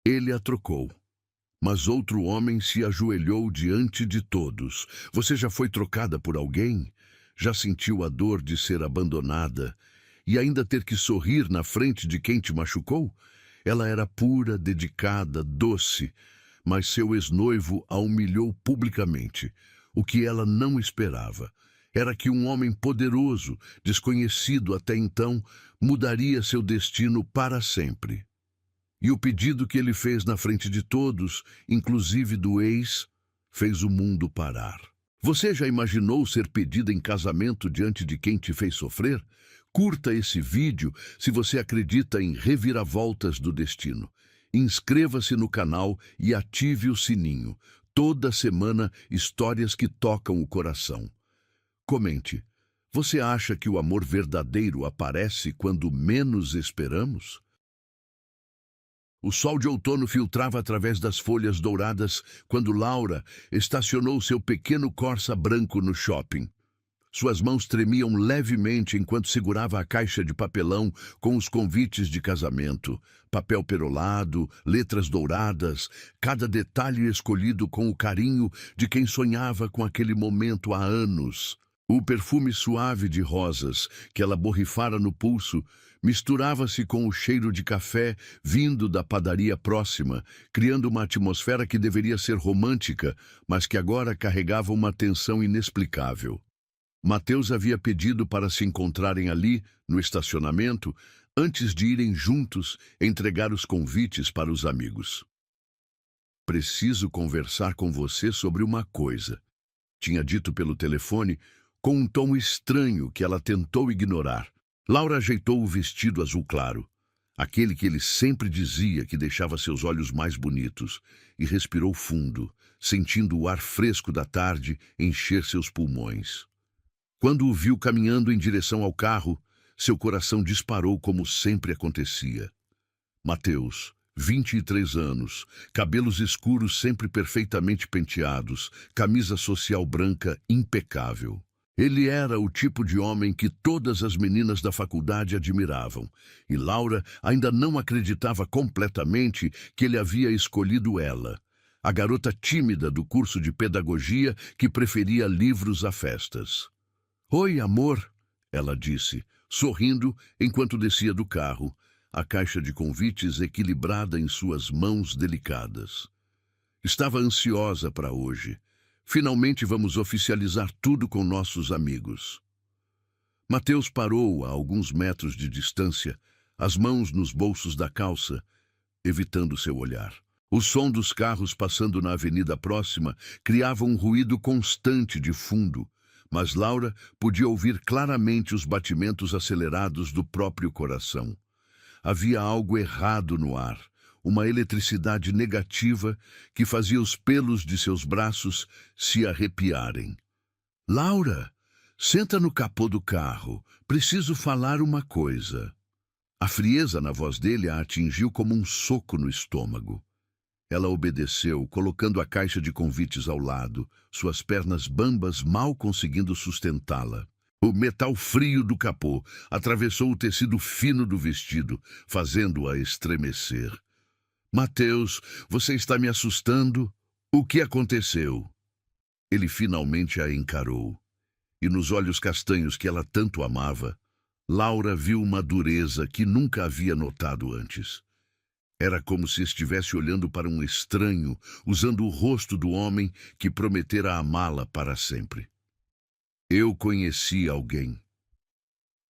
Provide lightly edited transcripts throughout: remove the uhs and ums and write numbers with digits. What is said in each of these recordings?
Ele a trocou. Mas outro homem se ajoelhou diante de todos. Você já foi trocada por alguém? Já sentiu a dor de ser abandonada e ainda ter que sorrir na frente de quem te machucou? Ela era pura, dedicada, doce, mas seu ex-noivo a humilhou publicamente. O que ela não esperava era que um homem poderoso, desconhecido até então, mudaria seu destino para sempre. E o pedido que ele fez na frente de todos, inclusive do ex, fez o mundo parar. Você já imaginou ser pedida em casamento diante de quem te fez sofrer? Curta esse vídeo se você acredita em reviravoltas do destino. Inscreva-se no canal e ative o sininho. Toda semana, histórias que tocam o coração. Comente. Você acha que o amor verdadeiro aparece quando menos esperamos? O sol de outono filtrava através das folhas douradas quando Laura estacionou seu pequeno Corsa branco no shopping. Suas mãos tremiam levemente enquanto segurava a caixa de papelão com os convites de casamento. Papel perolado, letras douradas, cada detalhe escolhido com o carinho de quem sonhava com aquele momento há anos. O perfume suave de rosas que ela borrifara no pulso misturava-se com o cheiro de café vindo da padaria próxima, criando uma atmosfera que deveria ser romântica, mas que agora carregava uma tensão inexplicável. Mateus havia pedido para se encontrarem ali, no estacionamento, antes de irem juntos entregar os convites para os amigos. "Preciso conversar com você sobre uma coisa", tinha dito pelo telefone, com um tom estranho que ela tentou ignorar. Laura ajeitou o vestido azul claro, aquele que ele sempre dizia que deixava seus olhos mais bonitos, e respirou fundo, sentindo o ar fresco da tarde encher seus pulmões. Quando o viu caminhando em direção ao carro, seu coração disparou como sempre acontecia. Mateus, 23 anos, cabelos escuros sempre perfeitamente penteados, camisa social branca impecável. Ele era o tipo de homem que todas as meninas da faculdade admiravam, e Laura ainda não acreditava completamente que ele havia escolhido ela, a garota tímida do curso de pedagogia que preferia livros a festas. "Oi, amor", ela disse, sorrindo enquanto descia do carro, a caixa de convites equilibrada em suas mãos delicadas. Estava ansiosa para hoje. Finalmente vamos oficializar tudo com nossos amigos. Mateus parou a alguns metros de distância, as mãos nos bolsos da calça, evitando seu olhar. O som dos carros passando na avenida próxima criava um ruído constante de fundo, mas Laura podia ouvir claramente os batimentos acelerados do próprio coração. Havia algo errado no ar, uma eletricidade negativa que fazia os pelos de seus braços se arrepiarem. "Laura, senta no capô do carro. Preciso falar uma coisa." A frieza na voz dele a atingiu como um soco no estômago. Ela obedeceu, colocando a caixa de convites ao lado, suas pernas bambas mal conseguindo sustentá-la. O metal frio do capô atravessou o tecido fino do vestido, fazendo-a estremecer. "Mateus, você está me assustando? O que aconteceu?" Ele finalmente a encarou. E nos olhos castanhos que ela tanto amava, Laura viu uma dureza que nunca havia notado antes. Era como se estivesse olhando para um estranho, usando o rosto do homem que prometera amá-la para sempre. "Eu conheci alguém."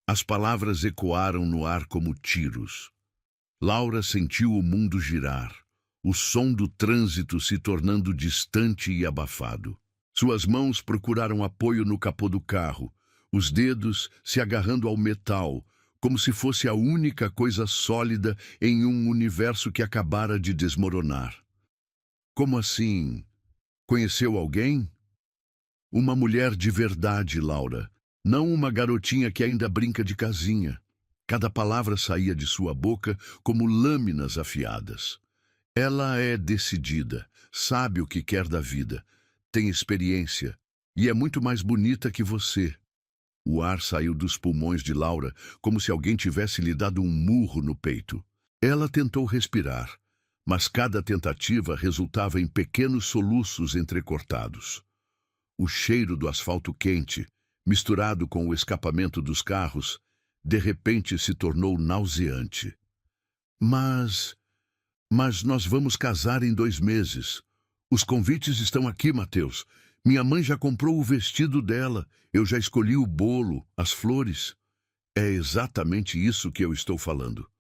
As palavras ecoaram no ar como tiros. Laura sentiu o mundo girar, o som do trânsito se tornando distante e abafado. Suas mãos procuraram apoio no capô do carro, os dedos se agarrando ao metal, como se fosse a única coisa sólida em um universo que acabara de desmoronar. "Como assim? Conheceu alguém?" "Uma mulher de verdade, Laura. Não uma garotinha que ainda brinca de casinha." Cada palavra saía de sua boca como lâminas afiadas. "Ela é decidida, sabe o que quer da vida, tem experiência e é muito mais bonita que você." O ar saiu dos pulmões de Laura como se alguém tivesse lhe dado um murro no peito. Ela tentou respirar, mas cada tentativa resultava em pequenos soluços entrecortados. O cheiro do asfalto quente, misturado com o escapamento dos carros, de repente se tornou nauseante. Mas nós vamos casar em 2 meses. Os convites estão aqui, Mateus. Minha mãe já comprou o vestido dela. Eu já escolhi o bolo, as flores. É exatamente isso que eu estou falando.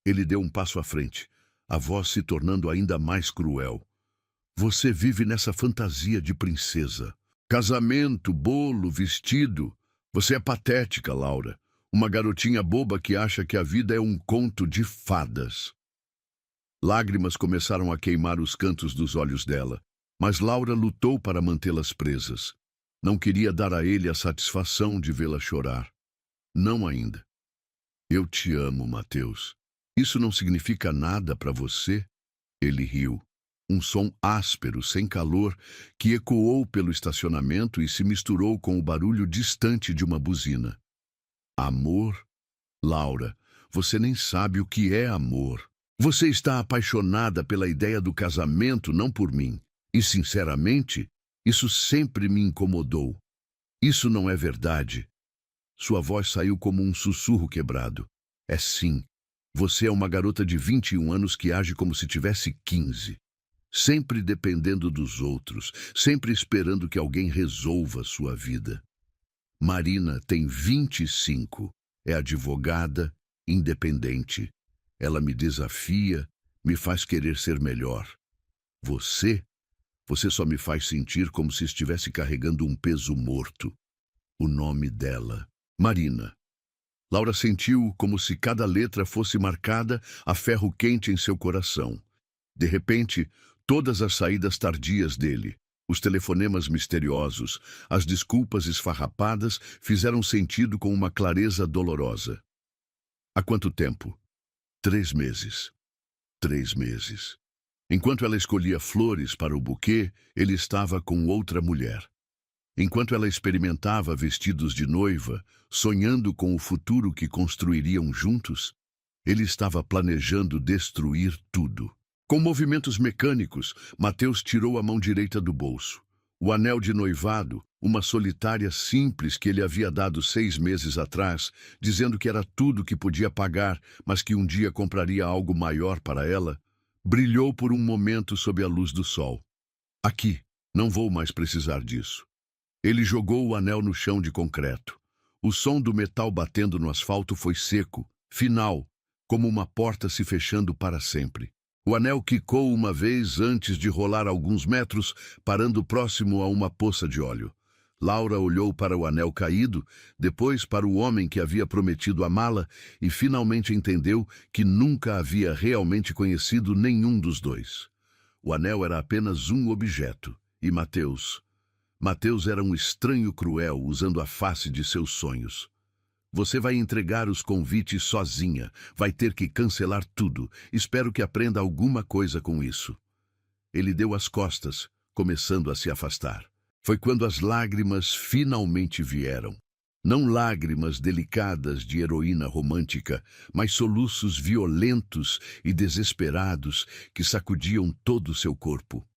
Ele deu um passo à frente, a voz se tornando ainda mais cruel. Você vive nessa fantasia de princesa. Casamento, bolo, vestido. Você é patética, Laura. Uma garotinha boba que acha que a vida é um conto de fadas. Lágrimas começaram a queimar os cantos dos olhos dela, mas Laura lutou para mantê-las presas. Não queria dar a ele a satisfação de vê-la chorar. Não ainda. Eu te amo, Mateus. Isso não significa nada para você? Ele riu. Um som áspero, sem calor, que ecoou pelo estacionamento e se misturou com o barulho distante de uma buzina. Amor? Laura, você nem sabe o que é amor. Você está apaixonada pela ideia do casamento, não por mim. E, sinceramente, isso sempre me incomodou. Isso não é verdade. Sua voz saiu como um sussurro quebrado. É sim. Você é uma garota de 21 anos que age como se tivesse 15. Sempre dependendo dos outros, sempre esperando que alguém resolva sua vida. Marina tem 25, é advogada, independente. Ela me desafia, me faz querer ser melhor. Você só me faz sentir como se estivesse carregando um peso morto. O nome dela, Marina. Laura sentiu como se cada letra fosse marcada a ferro quente em seu coração. De repente, todas as saídas tardias dele, os telefonemas misteriosos, as desculpas esfarrapadas fizeram sentido com uma clareza dolorosa. Há quanto tempo? 3 meses. 3 meses. Enquanto ela escolhia flores para o buquê, ele estava com outra mulher. Enquanto ela experimentava vestidos de noiva, sonhando com o futuro que construiriam juntos, ele estava planejando destruir tudo. Com movimentos mecânicos, Mateus tirou a mão direita do bolso. O anel de noivado, uma solitária simples que ele havia dado 6 meses atrás, dizendo que era tudo que podia pagar, mas que um dia compraria algo maior para ela, brilhou por um momento sob a luz do sol. Aqui, não vou mais precisar disso. Ele jogou o anel no chão de concreto. O som do metal batendo no asfalto foi seco, final, como uma porta se fechando para sempre. O anel quicou uma vez antes de rolar alguns metros, parando próximo a uma poça de óleo. Laura olhou para o anel caído, depois para o homem que havia prometido amá-la e finalmente entendeu que nunca havia realmente conhecido nenhum dos dois. O anel era apenas um objeto, e Mateus era um estranho cruel usando a face de seus sonhos. Você vai entregar os convites sozinha, vai ter que cancelar tudo. Espero que aprenda alguma coisa com isso. Ele deu as costas, começando a se afastar. Foi quando as lágrimas finalmente vieram. Não lágrimas delicadas de heroína romântica, mas soluços violentos e desesperados que sacudiam todo o seu corpo.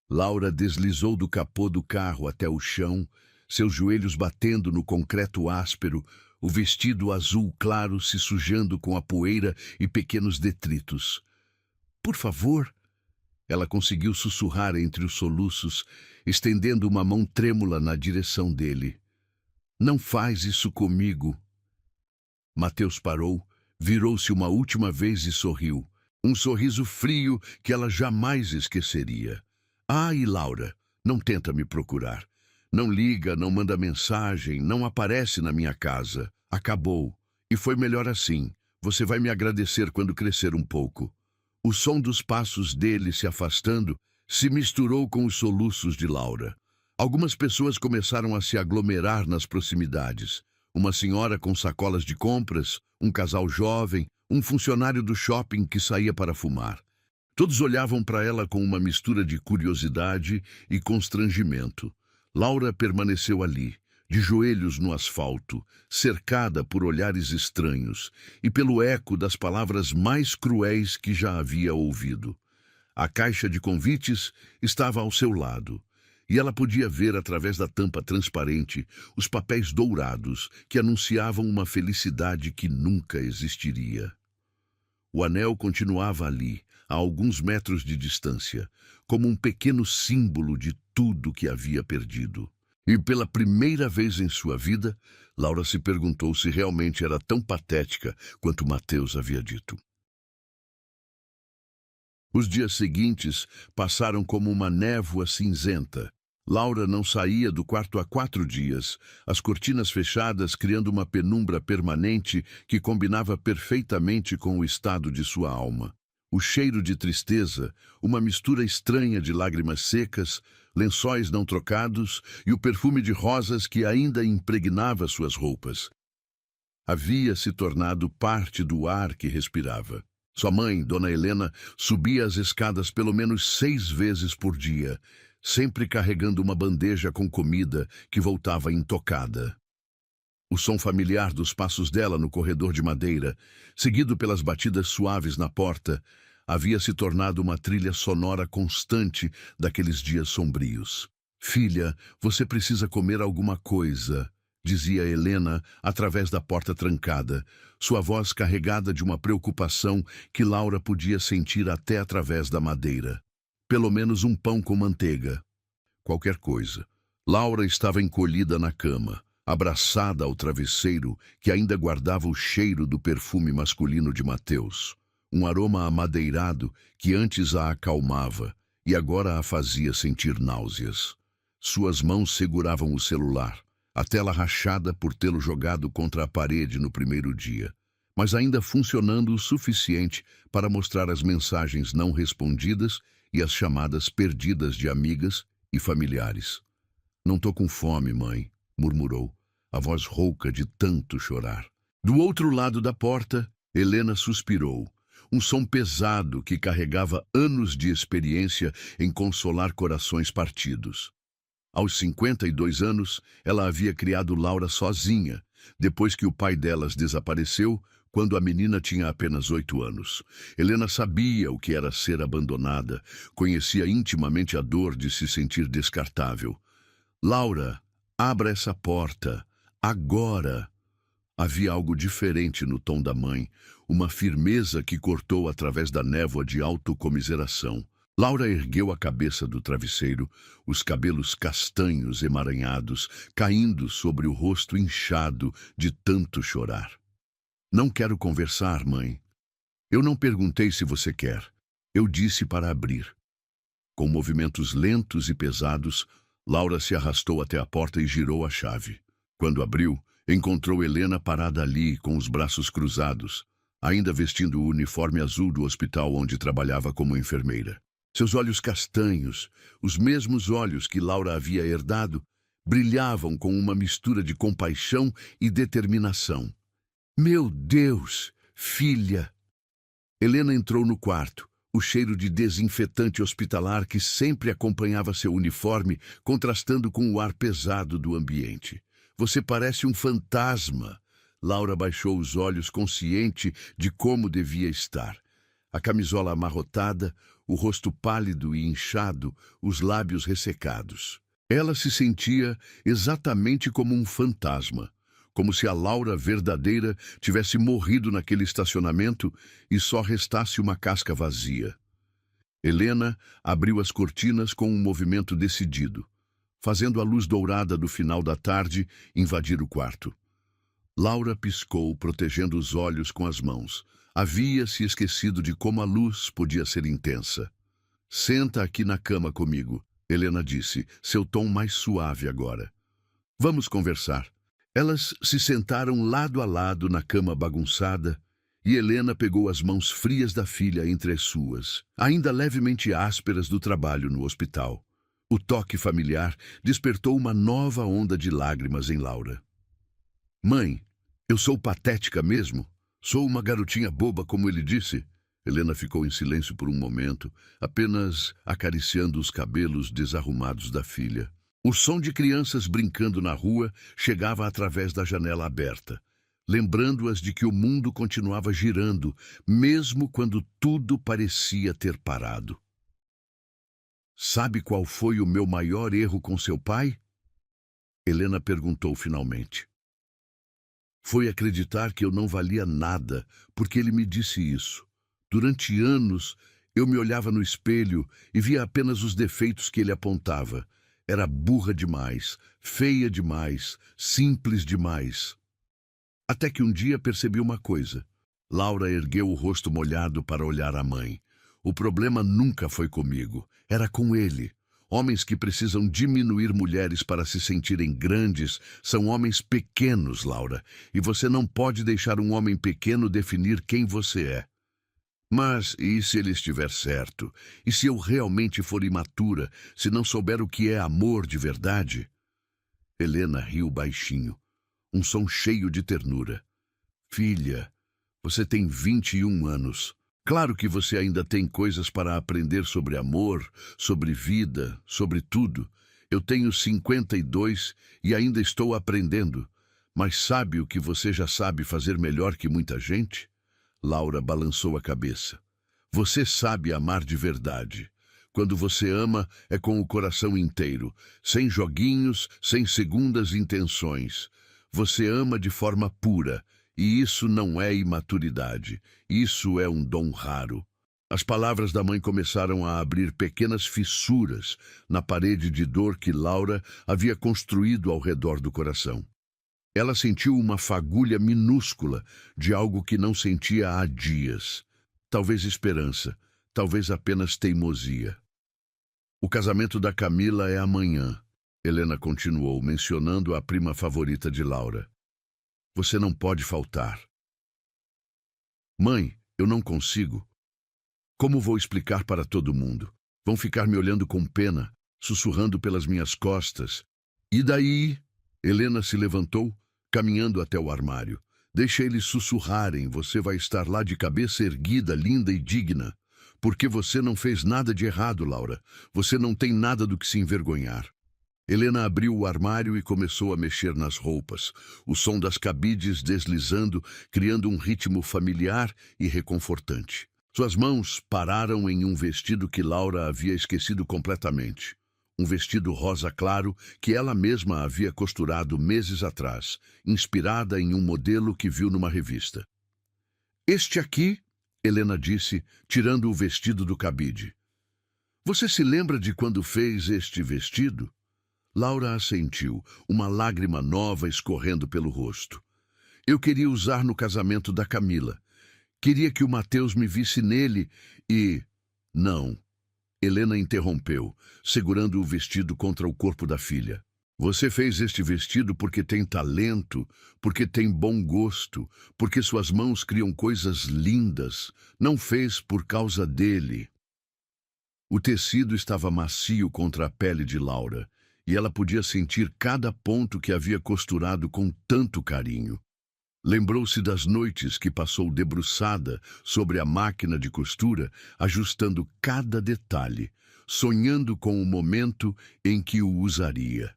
Laura deslizou do capô do carro até o chão, seus joelhos batendo no concreto áspero, o vestido azul claro se sujando com a poeira e pequenos detritos. Por favor, ela conseguiu sussurrar entre os soluços, estendendo uma mão trêmula na direção dele. Não faz isso comigo. Mateus parou, virou-se uma última vez e sorriu. Um sorriso frio que ela jamais esqueceria. Ah, e Laura, não tenta me procurar. Não liga, não manda mensagem, não aparece na minha casa. Acabou. E foi melhor assim. Você vai me agradecer quando crescer um pouco. O som dos passos dele se afastando se misturou com os soluços de Laura. Algumas pessoas começaram a se aglomerar nas proximidades. Uma senhora com sacolas de compras, um casal jovem, um funcionário do shopping que saía para fumar. Todos olhavam para ela com uma mistura de curiosidade e constrangimento. Laura permaneceu ali, de joelhos no asfalto, cercada por olhares estranhos e pelo eco das palavras mais cruéis que já havia ouvido. A caixa de convites estava ao seu lado, e ela podia ver através da tampa transparente os papéis dourados que anunciavam uma felicidade que nunca existiria. O anel continuava ali, a alguns metros de distância, como um pequeno símbolo de tudo que havia perdido. E pela primeira vez em sua vida, Laura se perguntou se realmente era tão patética quanto Mateus havia dito. Os dias seguintes passaram como uma névoa cinzenta. Laura não saía do quarto há 4 dias, as cortinas fechadas criando uma penumbra permanente que combinava perfeitamente com o estado de sua alma. O cheiro de tristeza, uma mistura estranha de lágrimas secas, lençóis não trocados e o perfume de rosas que ainda impregnava suas roupas. Havia se tornado parte do ar que respirava. Sua mãe, Dona Helena, subia as escadas pelo menos 6 vezes por dia, sempre carregando uma bandeja com comida que voltava intocada. O som familiar dos passos dela no corredor de madeira, seguido pelas batidas suaves na porta, havia se tornado uma trilha sonora constante daqueles dias sombrios. "Filha, você precisa comer alguma coisa", dizia Helena através da porta trancada, sua voz carregada de uma preocupação que Laura podia sentir até através da madeira. "Pelo menos um pão com manteiga." Qualquer coisa. Laura estava encolhida na cama, abraçada ao travesseiro que ainda guardava o cheiro do perfume masculino de Mateus. Um aroma amadeirado que antes a acalmava e agora a fazia sentir náuseas. Suas mãos seguravam o celular, a tela rachada por tê-lo jogado contra a parede no primeiro dia, mas ainda funcionando o suficiente para mostrar as mensagens não respondidas e as chamadas perdidas de amigas e familiares. "Não tô com fome, mãe", murmurou, a voz rouca de tanto chorar. Do outro lado da porta, Helena suspirou, um som pesado que carregava anos de experiência em consolar corações partidos. Aos 52 anos, ela havia criado Laura sozinha, depois que o pai delas desapareceu, quando a menina tinha apenas 8 anos. Helena sabia o que era ser abandonada, conhecia intimamente a dor de se sentir descartável. "Laura, abra essa porta, agora!" Havia algo diferente no tom da mãe, uma firmeza que cortou através da névoa de autocomiseração. Laura ergueu a cabeça do travesseiro, os cabelos castanhos emaranhados, caindo sobre o rosto inchado de tanto chorar. "Não quero conversar, mãe. Eu não perguntei se você quer. Eu disse para abrir." Com movimentos lentos e pesados, Laura se arrastou até a porta e girou a chave. Quando abriu, encontrou Helena parada ali, com os braços cruzados, ainda vestindo o uniforme azul do hospital onde trabalhava como enfermeira. Seus olhos castanhos, os mesmos olhos que Laura havia herdado, brilhavam com uma mistura de compaixão e determinação. "Meu Deus, filha!" Helena entrou no quarto, o cheiro de desinfetante hospitalar que sempre acompanhava seu uniforme, contrastando com o ar pesado do ambiente. "Você parece um fantasma." Laura baixou os olhos, consciente de como devia estar. A camisola amarrotada, o rosto pálido e inchado, os lábios ressecados. Ela se sentia exatamente como um fantasma, como se a Laura verdadeira tivesse morrido naquele estacionamento e só restasse uma casca vazia. Helena abriu as cortinas com um movimento decidido, fazendo a luz dourada do final da tarde invadir o quarto. Laura piscou, protegendo os olhos com as mãos. Havia se esquecido de como a luz podia ser intensa. "Senta aqui na cama comigo", Helena disse, seu tom mais suave agora. "Vamos conversar." Elas se sentaram lado a lado na cama bagunçada e Helena pegou as mãos frias da filha entre as suas, ainda levemente ásperas do trabalho no hospital. O toque familiar despertou uma nova onda de lágrimas em Laura. "Mãe, eu sou patética mesmo? Sou uma garotinha boba, como ele disse?" Helena ficou em silêncio por um momento, apenas acariciando os cabelos desarrumados da filha. O som de crianças brincando na rua chegava através da janela aberta, lembrando-as de que o mundo continuava girando, mesmo quando tudo parecia ter parado. Sabe qual foi o meu maior erro com seu pai? Helena perguntou finalmente. Foi acreditar que eu não valia nada, porque ele me disse isso. Durante anos, eu me olhava no espelho e via apenas os defeitos que ele apontava. Era burra demais, feia demais, simples demais. Até que um dia percebi uma coisa. Laura ergueu o rosto molhado para olhar a mãe. O problema nunca foi comigo, era com ele. Homens que precisam diminuir mulheres para se sentirem grandes são homens pequenos, Laura, e você não pode deixar um homem pequeno definir quem você é. Mas, e se ele estiver certo? E se eu realmente for imatura, se não souber o que é amor de verdade? Helena riu baixinho, um som cheio de ternura. Filha, você tem 21 anos. Claro que você ainda tem coisas para aprender sobre amor, sobre vida, sobre tudo. Eu tenho 52 e ainda estou aprendendo. Mas sabe o que você já sabe fazer melhor que muita gente? Laura balançou a cabeça. Você sabe amar de verdade. Quando você ama, é com o coração inteiro, sem joguinhos, sem segundas intenções. Você ama de forma pura. E isso não é imaturidade, isso é um dom raro. As palavras da mãe começaram a abrir pequenas fissuras na parede de dor que Laura havia construído ao redor do coração. Ela sentiu uma fagulha minúscula de algo que não sentia há dias. Talvez esperança, talvez apenas teimosia. O casamento da Camila é amanhã, Helena continuou, mencionando a prima favorita de Laura. Você não pode faltar. Mãe, eu não consigo. Como vou explicar para todo mundo? Vão ficar me olhando com pena, sussurrando pelas minhas costas. E daí? Helena se levantou, caminhando até o armário. Deixa eles sussurrarem, você vai estar lá de cabeça erguida, linda e digna. Porque você não fez nada de errado, Laura. Você não tem nada do que se envergonhar. Helena abriu o armário e começou a mexer nas roupas, o som das cabides deslizando, criando um ritmo familiar e reconfortante. Suas mãos pararam em um vestido que Laura havia esquecido completamente. Um vestido rosa claro que ela mesma havia costurado meses atrás, inspirada em um modelo que viu numa revista. Este aqui, Helena disse, tirando o vestido do cabide. Você se lembra de quando fez este vestido? Laura assentiu, uma lágrima nova escorrendo pelo rosto. Eu queria usar no casamento da Camila. Queria que o Mateus me visse nele e... Não. Helena interrompeu, segurando o vestido contra o corpo da filha. Você fez este vestido porque tem talento, porque tem bom gosto, porque suas mãos criam coisas lindas. Não fez por causa dele. O tecido estava macio contra a pele de Laura, e ela podia sentir cada ponto que havia costurado com tanto carinho. Lembrou-se das noites que passou debruçada sobre a máquina de costura, ajustando cada detalhe, sonhando com o momento em que o usaria.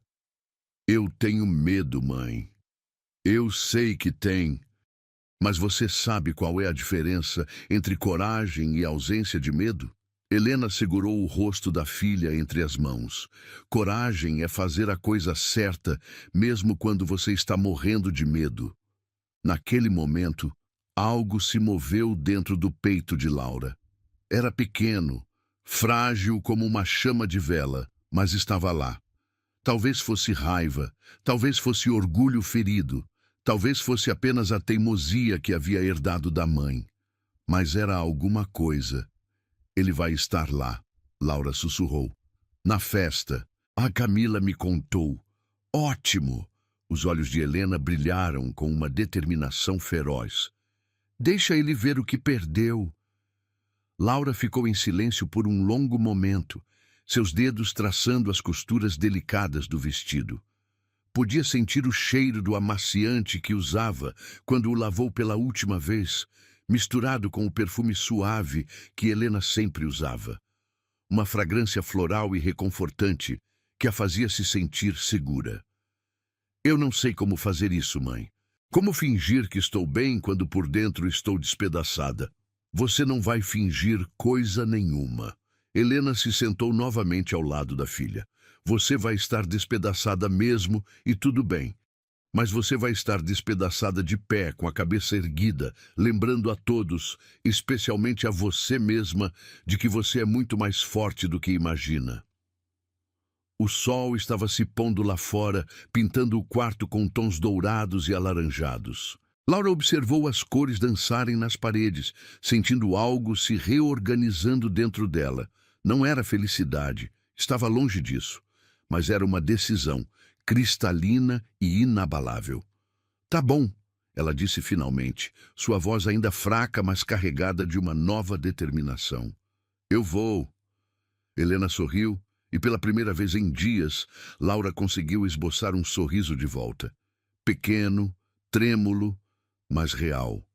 Eu tenho medo, mãe. Eu sei que tem. Mas você sabe qual é a diferença entre coragem e ausência de medo? Helena segurou o rosto da filha entre as mãos. Coragem é fazer a coisa certa, mesmo quando você está morrendo de medo. Naquele momento, algo se moveu dentro do peito de Laura. Era pequeno, frágil como uma chama de vela, mas estava lá. Talvez fosse raiva, talvez fosse orgulho ferido, talvez fosse apenas a teimosia que havia herdado da mãe. Mas era alguma coisa. Ele vai estar lá, Laura sussurrou. Na festa. A Camila me contou. Ótimo! Os olhos de Helena brilharam com uma determinação feroz. Deixa ele ver o que perdeu. Laura ficou em silêncio por um longo momento, seus dedos traçando as costuras delicadas do vestido. Podia sentir o cheiro do amaciante que usava quando o lavou pela última vez, misturado com o perfume suave que Helena sempre usava. Uma fragrância floral e reconfortante que a fazia se sentir segura. Eu não sei como fazer isso, mãe. Como fingir que estou bem quando por dentro estou despedaçada? Você não vai fingir coisa nenhuma. Helena se sentou novamente ao lado da filha. Você vai estar despedaçada mesmo e tudo bem. Mas você vai estar despedaçada de pé, com a cabeça erguida, lembrando a todos, especialmente a você mesma, de que você é muito mais forte do que imagina. O sol estava se pondo lá fora, pintando o quarto com tons dourados e alaranjados. Laura observou as cores dançarem nas paredes, sentindo algo se reorganizando dentro dela. Não era felicidade, estava longe disso, mas era uma decisão, cristalina e inabalável. Tá bom, ela disse finalmente, sua voz ainda fraca, mas carregada de uma nova determinação. Eu vou. Helena sorriu, e pela primeira vez em dias, Laura conseguiu esboçar um sorriso de volta. Pequeno, trêmulo, mas real.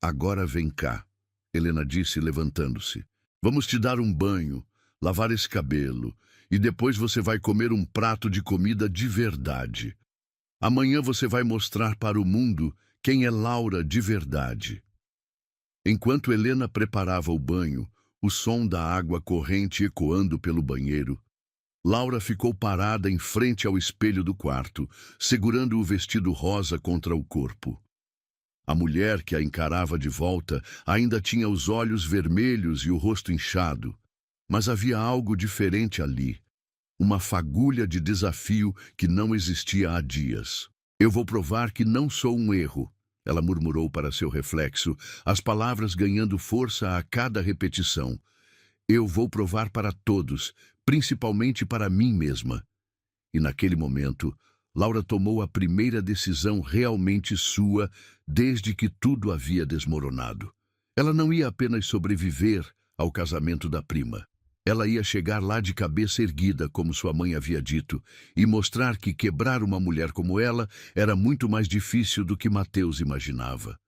Agora vem cá, Helena disse, levantando-se. Vamos te dar um banho, lavar esse cabelo, e depois você vai comer um prato de comida de verdade. Amanhã você vai mostrar para o mundo quem é Laura de verdade. Enquanto Helena preparava o banho, o som da água corrente ecoando pelo banheiro, Laura ficou parada em frente ao espelho do quarto, segurando o vestido rosa contra o corpo. A mulher que a encarava de volta ainda tinha os olhos vermelhos e o rosto inchado, mas havia algo diferente ali, uma fagulha de desafio que não existia há dias. Eu vou provar que não sou um erro, ela murmurou para seu reflexo, as palavras ganhando força a cada repetição. Eu vou provar para todos, principalmente para mim mesma. E naquele momento, Laura tomou a primeira decisão realmente sua desde que tudo havia desmoronado. Ela não ia apenas sobreviver ao casamento da prima. Ela ia chegar lá de cabeça erguida, como sua mãe havia dito, e mostrar que quebrar uma mulher como ela era muito mais difícil do que Mateus imaginava.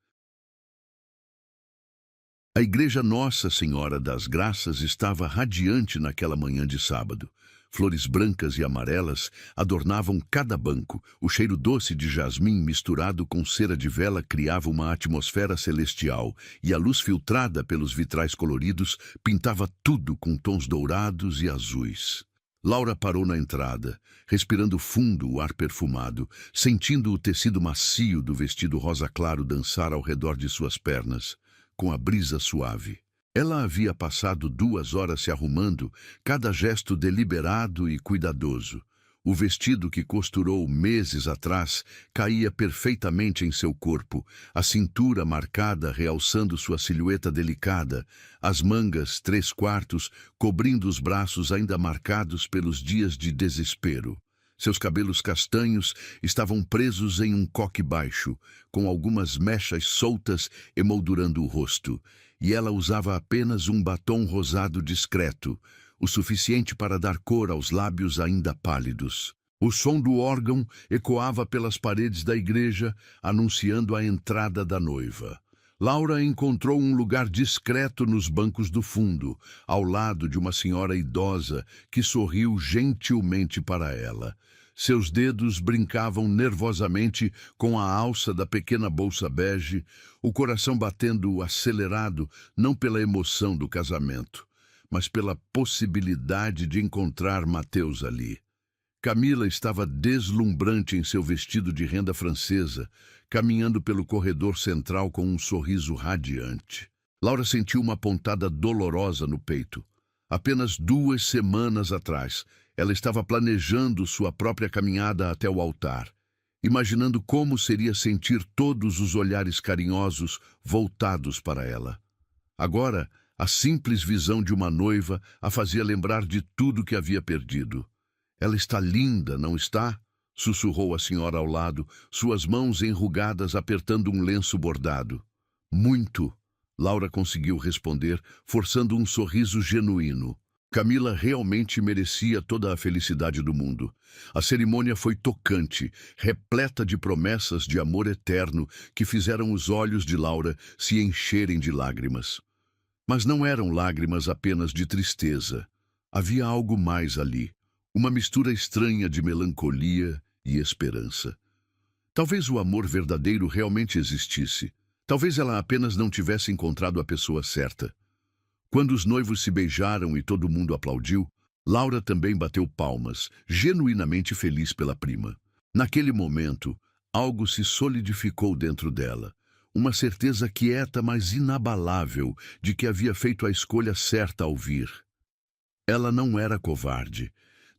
A igreja Nossa Senhora das Graças estava radiante naquela manhã de sábado. Flores brancas e amarelas adornavam cada banco. O cheiro doce de jasmim misturado com cera de vela criava uma atmosfera celestial, e a luz filtrada pelos vitrais coloridos pintava tudo com tons dourados e azuis. Laura parou na entrada, respirando fundo o ar perfumado, sentindo o tecido macio do vestido rosa claro dançar ao redor de suas pernas, com a brisa suave. Ela havia passado 2 horas se arrumando, cada gesto deliberado e cuidadoso. O vestido que costurou meses atrás caía perfeitamente em seu corpo, a cintura marcada realçando sua silhueta delicada, as mangas 3/4 cobrindo os braços ainda marcados pelos dias de desespero. Seus cabelos castanhos estavam presos em um coque baixo, com algumas mechas soltas emoldurando o rosto, e ela usava apenas um batom rosado discreto, o suficiente para dar cor aos lábios ainda pálidos. O som do órgão ecoava pelas paredes da igreja, anunciando a entrada da noiva. Laura encontrou um lugar discreto nos bancos do fundo, ao lado de uma senhora idosa que sorriu gentilmente para ela. Seus dedos brincavam nervosamente com a alça da pequena bolsa bege, o coração batendo acelerado não pela emoção do casamento, mas pela possibilidade de encontrar Mateus ali. Camila estava deslumbrante em seu vestido de renda francesa, caminhando pelo corredor central com um sorriso radiante. Laura sentiu uma pontada dolorosa no peito. Apenas 2 semanas atrás, ela estava planejando sua própria caminhada até o altar, imaginando como seria sentir todos os olhares carinhosos voltados para ela. Agora, a simples visão de uma noiva a fazia lembrar de tudo que havia perdido. Ela está linda, não está? Sussurrou a senhora ao lado, suas mãos enrugadas apertando um lenço bordado. Muito, Laura conseguiu responder, forçando um sorriso genuíno. Camila realmente merecia toda a felicidade do mundo. A cerimônia foi tocante, repleta de promessas de amor eterno que fizeram os olhos de Laura se encherem de lágrimas. Mas não eram lágrimas apenas de tristeza. Havia algo mais ali. Uma mistura estranha de melancolia e esperança. Talvez o amor verdadeiro realmente existisse. Talvez ela apenas não tivesse encontrado a pessoa certa. Quando os noivos se beijaram e todo mundo aplaudiu, Laura também bateu palmas, genuinamente feliz pela prima. Naquele momento, algo se solidificou dentro dela. Uma certeza quieta, mas inabalável, de que havia feito a escolha certa ao vir. Ela não era covarde.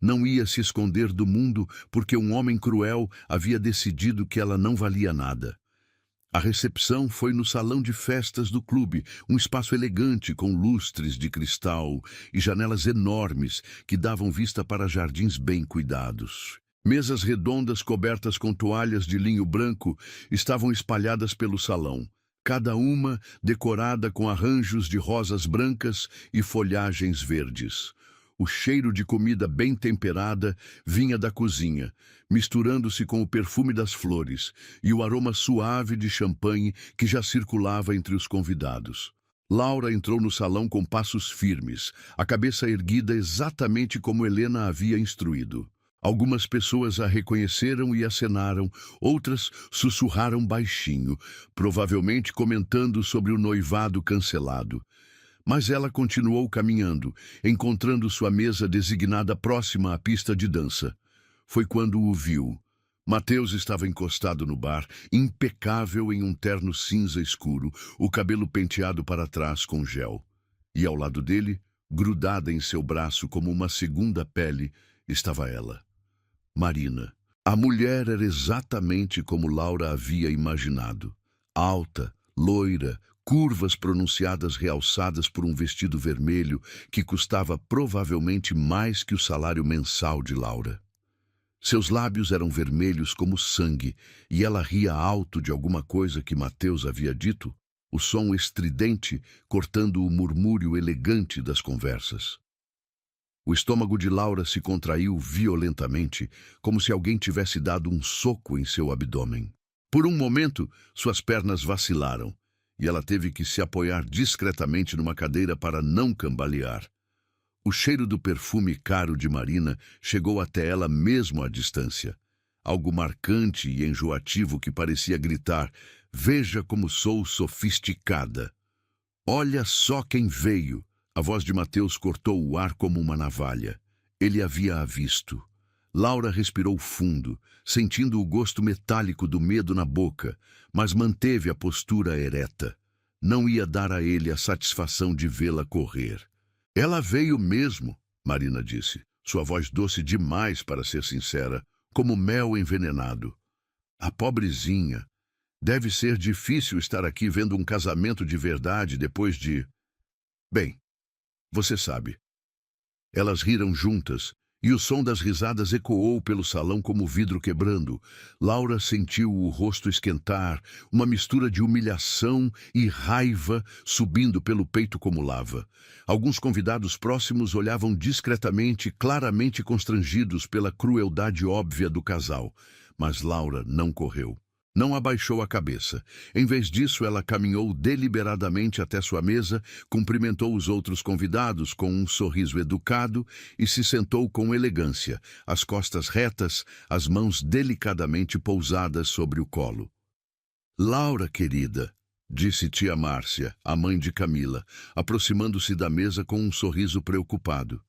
Não ia se esconder do mundo porque um homem cruel havia decidido que ela não valia nada. A recepção foi no salão de festas do clube, um espaço elegante com lustres de cristal e janelas enormes que davam vista para jardins bem cuidados. Mesas redondas cobertas com toalhas de linho branco estavam espalhadas pelo salão, cada uma decorada com arranjos de rosas brancas e folhagens verdes. O cheiro de comida bem temperada vinha da cozinha, misturando-se com o perfume das flores e o aroma suave de champanhe que já circulava entre os convidados. Laura entrou no salão com passos firmes, a cabeça erguida exatamente como Helena havia instruído. Algumas pessoas a reconheceram e acenaram, outras sussurraram baixinho, provavelmente comentando sobre o noivado cancelado. Mas ela continuou caminhando, encontrando sua mesa designada próxima à pista de dança. Foi quando o viu. Mateus estava encostado no bar, impecável em um terno cinza escuro, o cabelo penteado para trás com gel. E ao lado dele, grudada em seu braço como uma segunda pele, estava ela. Marina. A mulher era exatamente como Laura havia imaginado. Alta, loira, curvas pronunciadas realçadas por um vestido vermelho que custava provavelmente mais que o salário mensal de Laura. Seus lábios eram vermelhos como sangue e ela ria alto de alguma coisa que Mateus havia dito, o som estridente cortando o murmúrio elegante das conversas. O estômago de Laura se contraiu violentamente, como se alguém tivesse dado um soco em seu abdômen. Por um momento, suas pernas vacilaram, e ela teve que se apoiar discretamente numa cadeira para não cambalear. O cheiro do perfume caro de Marina chegou até ela mesmo à distância. Algo marcante e enjoativo que parecia gritar: "Veja como sou sofisticada! Olha só quem veio!" A voz de Mateus cortou o ar como uma navalha. Ele havia-a visto. Laura respirou fundo, sentindo o gosto metálico do medo na boca, mas manteve a postura ereta. Não ia dar a ele a satisfação de vê-la correr. "Ela veio mesmo", Marina disse, sua voz doce demais para ser sincera, como mel envenenado. "A pobrezinha. Deve ser difícil estar aqui vendo um casamento de verdade depois de... Bem, você sabe." Elas riram juntas, e o som das risadas ecoou pelo salão como vidro quebrando. Laura sentiu o rosto esquentar, uma mistura de humilhação e raiva subindo pelo peito como lava. Alguns convidados próximos olhavam discretamente, claramente constrangidos pela crueldade óbvia do casal. Mas Laura não correu. Não abaixou a cabeça. Em vez disso, ela caminhou deliberadamente até sua mesa, cumprimentou os outros convidados com um sorriso educado e se sentou com elegância, as costas retas, as mãos delicadamente pousadas sobre o colo. "Laura, querida", disse tia Márcia, a mãe de Camila, aproximando-se da mesa com um sorriso preocupado.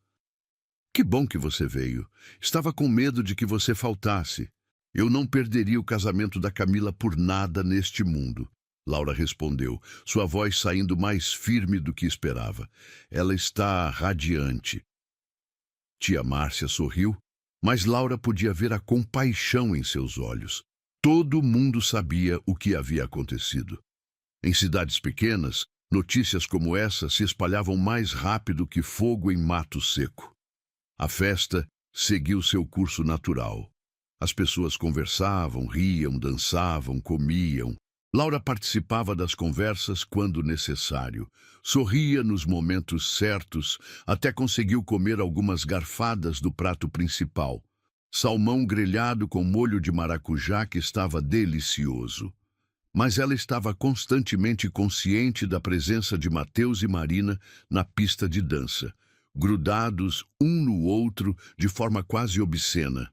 "Que bom que você veio. Estava com medo de que você faltasse." "Eu não perderia o casamento da Camila por nada neste mundo", Laura respondeu, sua voz saindo mais firme do que esperava. "Ela está radiante." Tia Márcia sorriu, mas Laura podia ver a compaixão em seus olhos. Todo mundo sabia o que havia acontecido. Em cidades pequenas, notícias como essa se espalhavam mais rápido que fogo em mato seco. A festa seguiu seu curso natural. As pessoas conversavam, riam, dançavam, comiam. Laura participava das conversas quando necessário. Sorria nos momentos certos, até conseguiu comer algumas garfadas do prato principal. Salmão grelhado com molho de maracujá que estava delicioso. Mas ela estava constantemente consciente da presença de Mateus e Marina na pista de dança. grudados um no outro de forma quase obscena.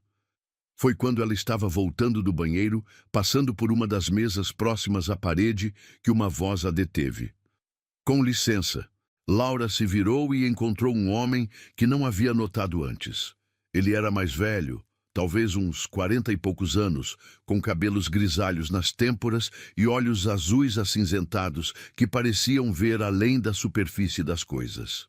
Foi quando ela estava voltando do banheiro, passando por uma das mesas próximas à parede, que uma voz a deteve. Com licença. Laura se virou e encontrou um homem que não havia notado antes. Ele era mais velho, talvez uns 40 e poucos anos, com cabelos grisalhos nas têmporas e olhos azuis acinzentados que pareciam ver além da superfície das coisas.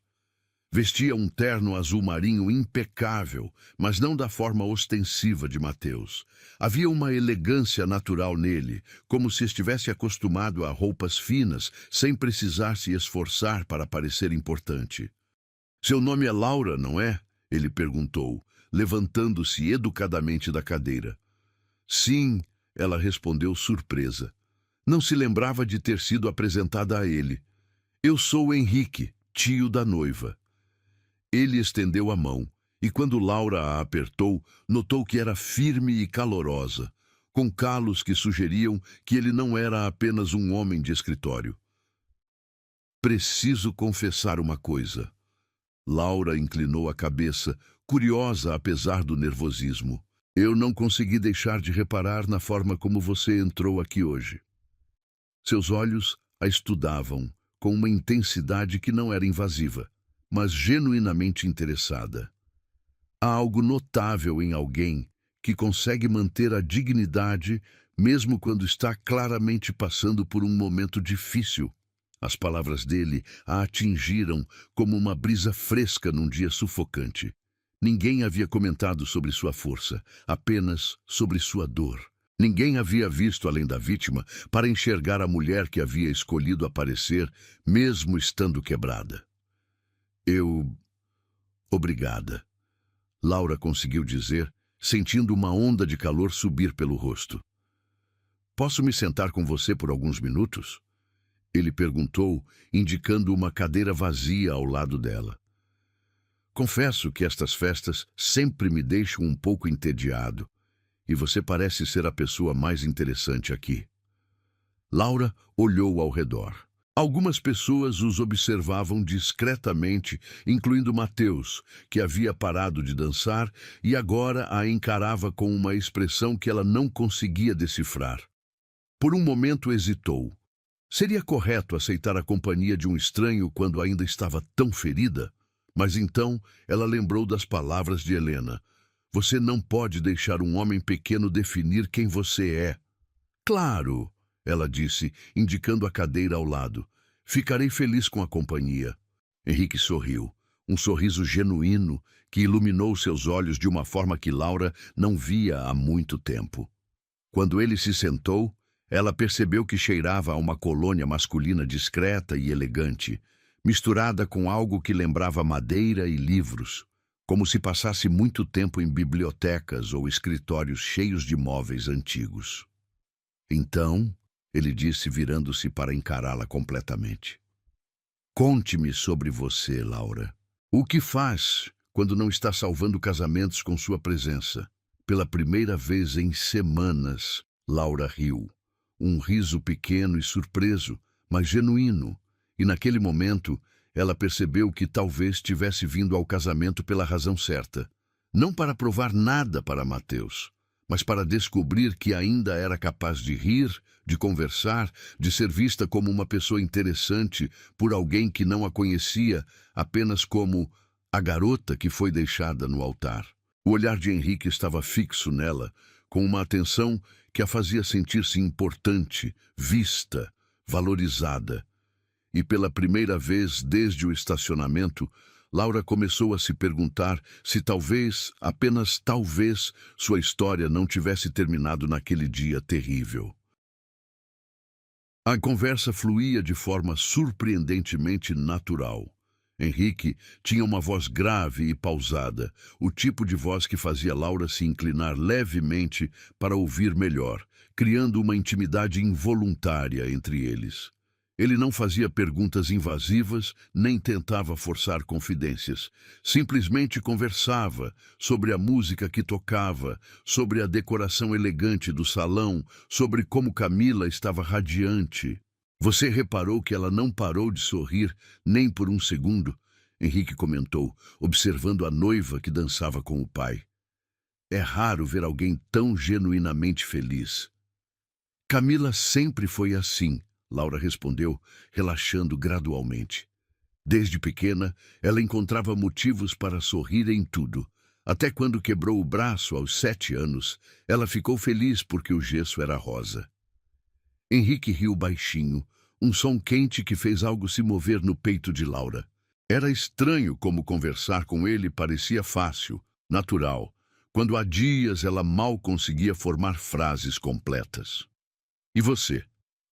Vestia um terno azul marinho impecável, mas não da forma ostensiva de Mateus. Havia uma elegância natural nele, como se estivesse acostumado a roupas finas, sem precisar se esforçar para parecer importante. "Seu nome é Laura, não é?" ele perguntou, levantando-se educadamente da cadeira. "Sim", ela respondeu surpresa. Não se lembrava de ter sido apresentada a ele. "Eu sou Henrique, tio da noiva." Ele estendeu a mão, e quando Laura a apertou, notou que era firme e calorosa, com calos que sugeriam que ele não era apenas um homem de escritório. "Preciso confessar uma coisa." Laura inclinou a cabeça, curiosa apesar do nervosismo. "Eu não consegui deixar de reparar na forma como você entrou aqui hoje." Seus olhos a estudavam, com uma intensidade que não era invasiva, mas genuinamente interessada. Há algo notável em alguém que consegue manter a dignidade mesmo quando está claramente passando por um momento difícil. As palavras dele a atingiram como uma brisa fresca num dia sufocante. Ninguém havia comentado sobre sua força, apenas sobre sua dor. Ninguém havia visto além da vítima para enxergar a mulher que havia escolhido aparecer, mesmo estando quebrada. Obrigada." Laura conseguiu dizer, sentindo uma onda de calor subir pelo rosto. "Posso me sentar com você por alguns minutos?" Ele perguntou, indicando uma cadeira vazia ao lado dela. "Confesso que estas festas sempre me deixam um pouco entediado, e você parece ser a pessoa mais interessante aqui." Laura olhou ao redor. Algumas pessoas os observavam discretamente, incluindo Mateus, que havia parado de dançar e agora a encarava com uma expressão que ela não conseguia decifrar. Por um momento hesitou. Seria correto aceitar a companhia de um estranho quando ainda estava tão ferida? Mas então ela lembrou das palavras de Helena. "Você não pode deixar um homem pequeno definir quem você é." "Claro," ela disse, indicando a cadeira ao lado. "Ficarei feliz com a companhia." Henrique sorriu, um sorriso genuíno que iluminou seus olhos de uma forma que Laura não via há muito tempo. Quando ele se sentou, ela percebeu que cheirava a uma colônia masculina discreta e elegante, misturada com algo que lembrava madeira e livros, como se passasse muito tempo em bibliotecas ou escritórios cheios de móveis antigos. "Então," ele disse, virando-se para encará-la completamente. "Conte-me sobre você, Laura. O que faz quando não está salvando casamentos com sua presença?" Pela primeira vez em semanas, Laura riu. Um riso pequeno e surpreso, mas genuíno. E naquele momento, ela percebeu que talvez tivesse vindo ao casamento pela razão certa. Não para provar nada para Mateus, mas para descobrir que ainda era capaz de rir, de conversar, de ser vista como uma pessoa interessante por alguém que não a conhecia apenas como a garota que foi deixada no altar. O olhar de Henrique estava fixo nela, com uma atenção que a fazia sentir-se importante, vista, valorizada. E pela primeira vez desde o estacionamento, Laura começou a se perguntar se talvez, apenas talvez, sua história não tivesse terminado naquele dia terrível. A conversa fluía de forma surpreendentemente natural. Henrique tinha uma voz grave e pausada, o tipo de voz que fazia Laura se inclinar levemente para ouvir melhor, criando uma intimidade involuntária entre eles. Ele não fazia perguntas invasivas, nem tentava forçar confidências. Simplesmente conversava sobre a música que tocava, sobre a decoração elegante do salão, sobre como Camila estava radiante. Você reparou que ela não parou de sorrir nem por um segundo? Henrique comentou, observando a noiva que dançava com o pai. É raro ver alguém tão genuinamente feliz. Camila sempre foi assim, Laura respondeu, relaxando gradualmente. Desde pequena, ela encontrava motivos para sorrir em tudo. Até quando quebrou o braço aos 7 anos, ela ficou feliz porque o gesso era rosa. Henrique riu baixinho, um som quente que fez algo se mover no peito de Laura. Era estranho como conversar com ele parecia fácil, natural, quando há dias ela mal conseguia formar frases completas. E você?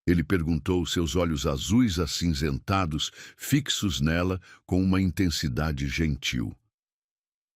Ele perguntou, seus olhos azuis acinzentados, fixos nela com uma intensidade gentil.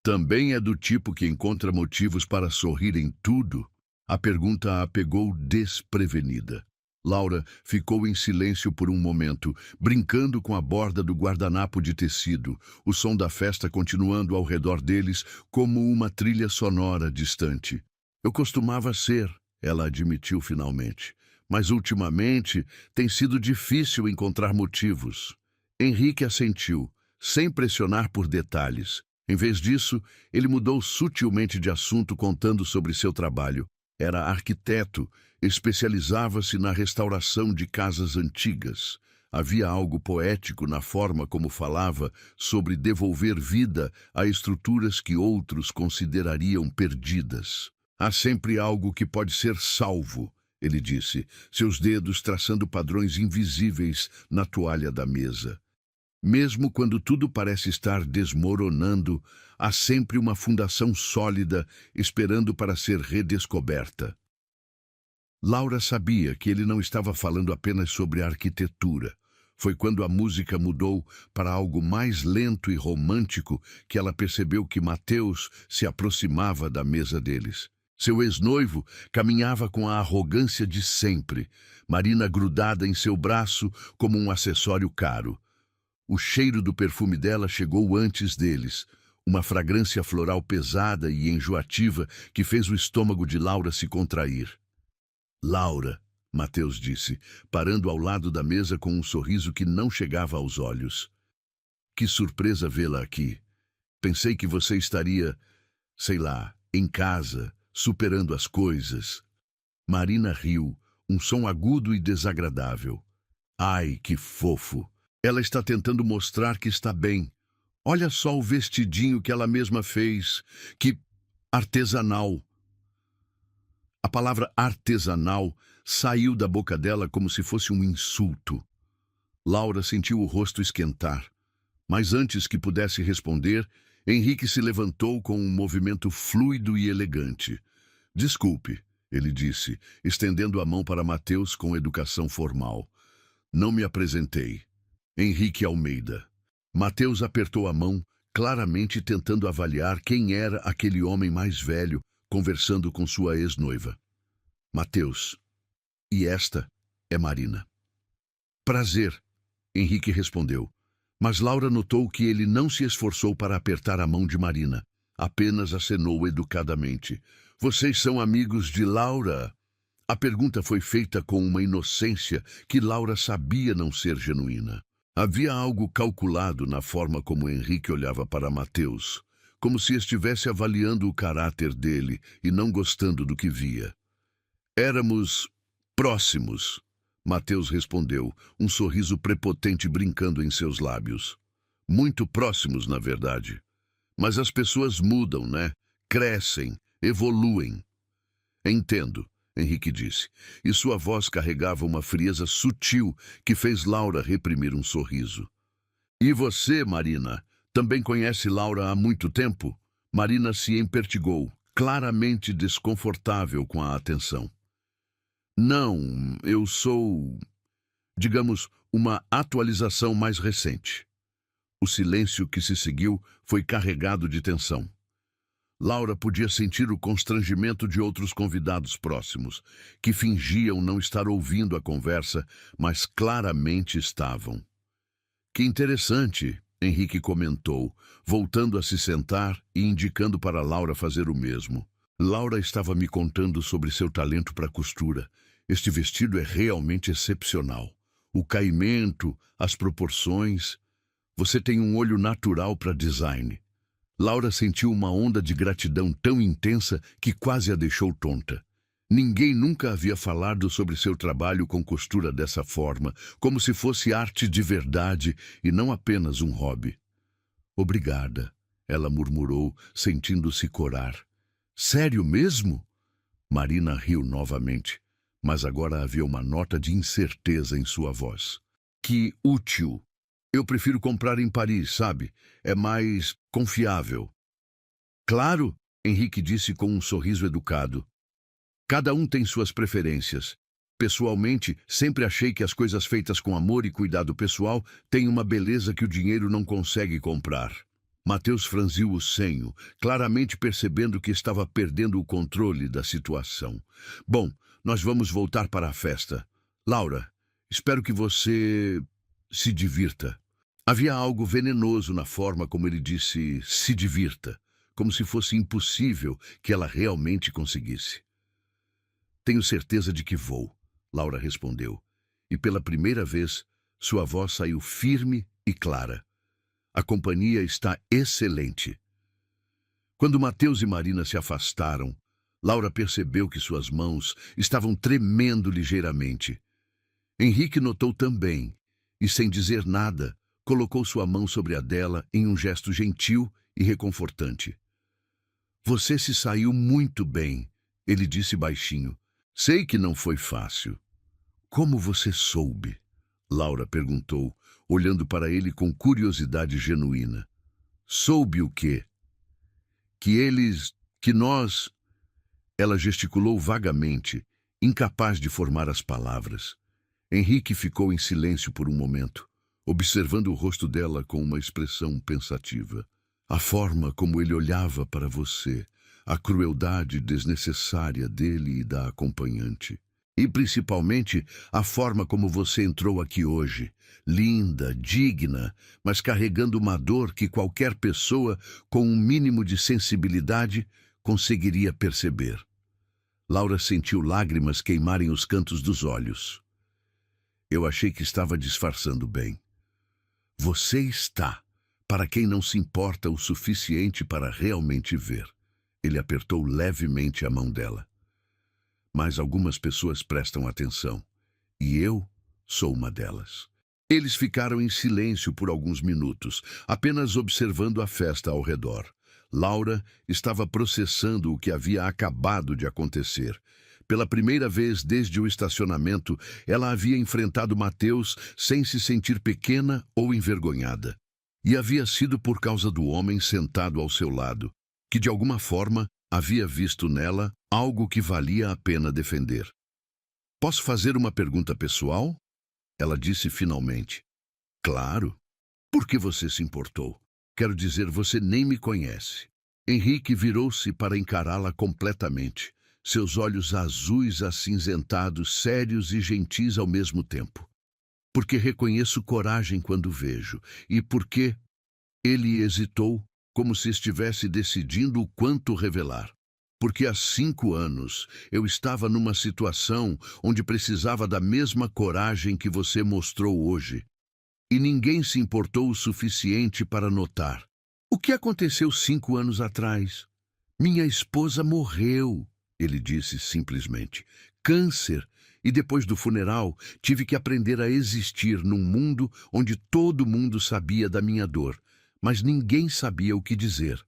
Também é do tipo que encontra motivos para sorrir em tudo? A pergunta a pegou desprevenida. Laura ficou em silêncio por um momento, brincando com a borda do guardanapo de tecido, o som da festa continuando ao redor deles como uma trilha sonora distante. Eu costumava ser, ela admitiu finalmente, mas ultimamente tem sido difícil encontrar motivos. Henrique assentiu, sem pressionar por detalhes. Em vez disso, ele mudou sutilmente de assunto contando sobre seu trabalho. Era arquiteto, especializava-se na restauração de casas antigas. Havia algo poético na forma como falava sobre devolver vida a estruturas que outros considerariam perdidas. Há sempre algo que pode ser salvo, ele disse, seus dedos traçando padrões invisíveis na toalha da mesa. Mesmo quando tudo parece estar desmoronando, há sempre uma fundação sólida esperando para ser redescoberta. Laura sabia que ele não estava falando apenas sobre arquitetura. Foi quando a música mudou para algo mais lento e romântico que ela percebeu que Mateus se aproximava da mesa deles. Seu ex-noivo caminhava com a arrogância de sempre, Marina grudada em seu braço como um acessório caro. O cheiro do perfume dela chegou antes deles, uma fragrância floral pesada e enjoativa que fez o estômago de Laura se contrair. Laura, Mateus disse, parando ao lado da mesa com um sorriso que não chegava aos olhos. Que surpresa vê-la aqui. Pensei que você estaria, sei lá, em casa, superando as coisas. Marina riu, um som agudo e desagradável. Ai, que fofo! Ela está tentando mostrar que está bem. Olha só o vestidinho que ela mesma fez. Que artesanal. A palavra artesanal saiu da boca dela como se fosse um insulto. Laura sentiu o rosto esquentar. Mas antes que pudesse responder, Henrique se levantou com um movimento fluido e elegante. Desculpe, ele disse, estendendo a mão para Mateus com educação formal. Não me apresentei. Henrique Almeida. Mateus apertou a mão, claramente tentando avaliar quem era aquele homem mais velho, conversando com sua ex-noiva. Mateus. E esta é Marina. Prazer, Henrique respondeu. Mas Laura notou que ele não se esforçou para apertar a mão de Marina. Apenas acenou educadamente. Vocês são amigos de Laura? A pergunta foi feita com uma inocência que Laura sabia não ser genuína. Havia algo calculado na forma como Henrique olhava para Mateus, como se estivesse avaliando o caráter dele e não gostando do que via. Éramos próximos, Mateus respondeu, um sorriso prepotente brincando em seus lábios. Muito próximos, na verdade. Mas as pessoas mudam, né? Crescem, evoluem. Entendo, Henrique disse, e sua voz carregava uma frieza sutil que fez Laura reprimir um sorriso. E você, Marina, também conhece Laura há muito tempo? Marina se empertigou, claramente desconfortável com a atenção. Não, eu sou, digamos, uma atualização mais recente. O silêncio que se seguiu foi carregado de tensão. Laura podia sentir o constrangimento de outros convidados próximos, que fingiam não estar ouvindo a conversa, mas claramente estavam. Que interessante, Henrique comentou, voltando a se sentar e indicando para Laura fazer o mesmo. Laura estava me contando sobre seu talento para costura. Este vestido é realmente excepcional. O caimento, as proporções. Você tem um olho natural para design. Laura sentiu uma onda de gratidão tão intensa que quase a deixou tonta. Ninguém nunca havia falado sobre seu trabalho com costura dessa forma, como se fosse arte de verdade e não apenas um hobby. Obrigada, ela murmurou, sentindo-se corar. Sério mesmo? Marina riu novamente, mas agora havia uma nota de incerteza em sua voz. Que útil! Eu prefiro comprar em Paris, sabe? É mais confiável. Claro, Henrique disse com um sorriso educado. Cada um tem suas preferências. Pessoalmente, sempre achei que as coisas feitas com amor e cuidado pessoal têm uma beleza que o dinheiro não consegue comprar. Mateus franziu o senho, claramente percebendo que estava perdendo o controle da situação. Bom, nós vamos voltar para a festa. Laura, espero que você se divirta. Havia algo venenoso na forma como ele disse se divirta, como se fosse impossível que ela realmente conseguisse. Tenho certeza de que vou, Laura respondeu, e pela primeira vez sua voz saiu firme e clara. A companhia está excelente. Quando Mateus e Marina se afastaram, Laura percebeu que suas mãos estavam tremendo ligeiramente. Henrique notou também, e sem dizer nada, colocou sua mão sobre a dela em um gesto gentil e reconfortante. Você se saiu muito bem, ele disse baixinho. Sei que não foi fácil. Como você soube? Laura perguntou, olhando para ele com curiosidade genuína. Soube o quê? Que nós... Ela gesticulou vagamente, incapaz de formar as palavras. Henrique ficou em silêncio por um momento, observando o rosto dela com uma expressão pensativa. A forma como ele olhava para você, a crueldade desnecessária dele e da acompanhante. E, principalmente, a forma como você entrou aqui hoje, linda, digna, mas carregando uma dor que qualquer pessoa com um mínimo de sensibilidade conseguiria perceber. Laura sentiu lágrimas queimarem os cantos dos olhos. Eu achei que estava disfarçando bem. Você está, para quem não se importa o suficiente para realmente ver. Ele apertou levemente a mão dela. Mas algumas pessoas prestam atenção, e eu sou uma delas. Eles ficaram em silêncio por alguns minutos, apenas observando a festa ao redor. Laura estava processando o que havia acabado de acontecer. Pela primeira vez desde o estacionamento, ela havia enfrentado Mateus sem se sentir pequena ou envergonhada. E havia sido por causa do homem sentado ao seu lado, que de alguma forma havia visto nela algo que valia a pena defender. Posso fazer uma pergunta pessoal? Ela disse finalmente. Claro. Por que você se importou? Quero dizer, você nem me conhece. Henrique virou-se para encará-la completamente, seus olhos azuis acinzentados, sérios e gentis ao mesmo tempo. Porque reconheço coragem quando vejo, e porque ele hesitou, como se estivesse decidindo o quanto revelar. Porque há 5 anos eu estava numa situação onde precisava da mesma coragem que você mostrou hoje. E ninguém se importou o suficiente para notar. O que aconteceu 5 anos atrás? Minha esposa morreu, ele disse simplesmente. Câncer. E depois do funeral, tive que aprender a existir num mundo onde todo mundo sabia da minha dor, mas ninguém sabia o que dizer.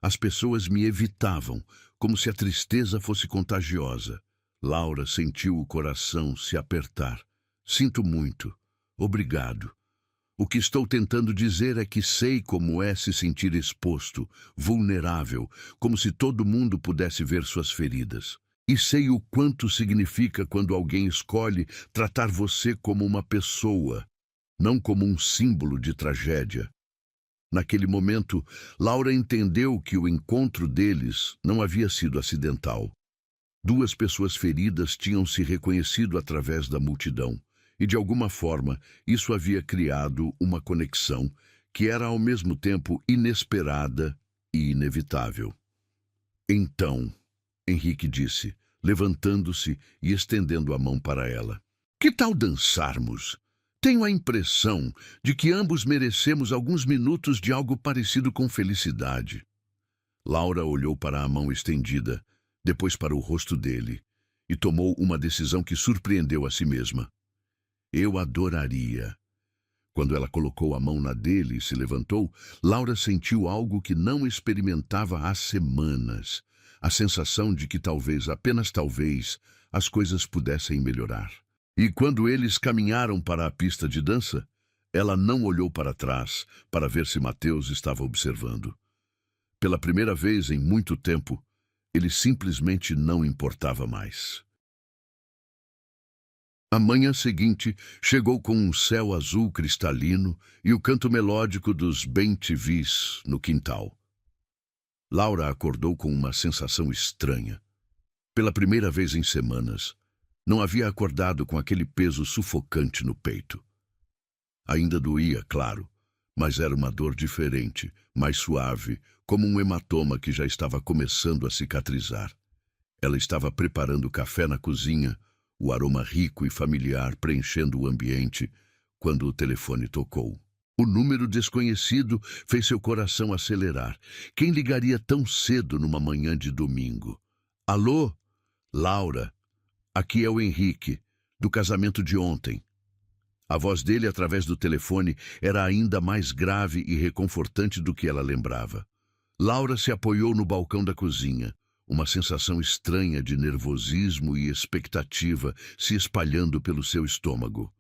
As pessoas me evitavam, como se a tristeza fosse contagiosa. Laura sentiu o coração se apertar. Sinto muito. Obrigado. O que estou tentando dizer é que sei como é se sentir exposto, vulnerável, como se todo mundo pudesse ver suas feridas. E sei o quanto significa quando alguém escolhe tratar você como uma pessoa, não como um símbolo de tragédia. Naquele momento, Laura entendeu que o encontro deles não havia sido acidental. 2 pessoas feridas tinham se reconhecido através da multidão, e de alguma forma isso havia criado uma conexão que era ao mesmo tempo inesperada e inevitável. Então, Henrique disse, levantando-se e estendendo a mão para ela. Que tal dançarmos? Tenho a impressão de que ambos merecemos alguns minutos de algo parecido com felicidade. Laura olhou para a mão estendida, depois para o rosto dele, e tomou uma decisão que surpreendeu a si mesma. Eu adoraria. Quando ela colocou a mão na dele e se levantou, Laura sentiu algo que não experimentava há semanas. A sensação de que talvez, apenas talvez, as coisas pudessem melhorar. E quando eles caminharam para a pista de dança, ela não olhou para trás para ver se Mateus estava observando. Pela primeira vez em muito tempo, ele simplesmente não importava mais. A manhã seguinte chegou com um céu azul cristalino e o canto melódico dos bem-te-vis no quintal. Laura acordou com uma sensação estranha. Pela primeira vez em semanas, não havia acordado com aquele peso sufocante no peito. Ainda doía, claro, mas era uma dor diferente, mais suave, como um hematoma que já estava começando a cicatrizar. Ela estava preparando café na cozinha, o aroma rico e familiar preenchendo o ambiente, quando o telefone tocou. O número desconhecido fez seu coração acelerar. Quem ligaria tão cedo numa manhã de domingo? Alô? Laura, aqui é o Henrique, do casamento de ontem. A voz dele através do telefone era ainda mais grave e reconfortante do que ela lembrava. Laura se apoiou no balcão da cozinha, uma sensação estranha de nervosismo e expectativa se espalhando pelo seu estômago.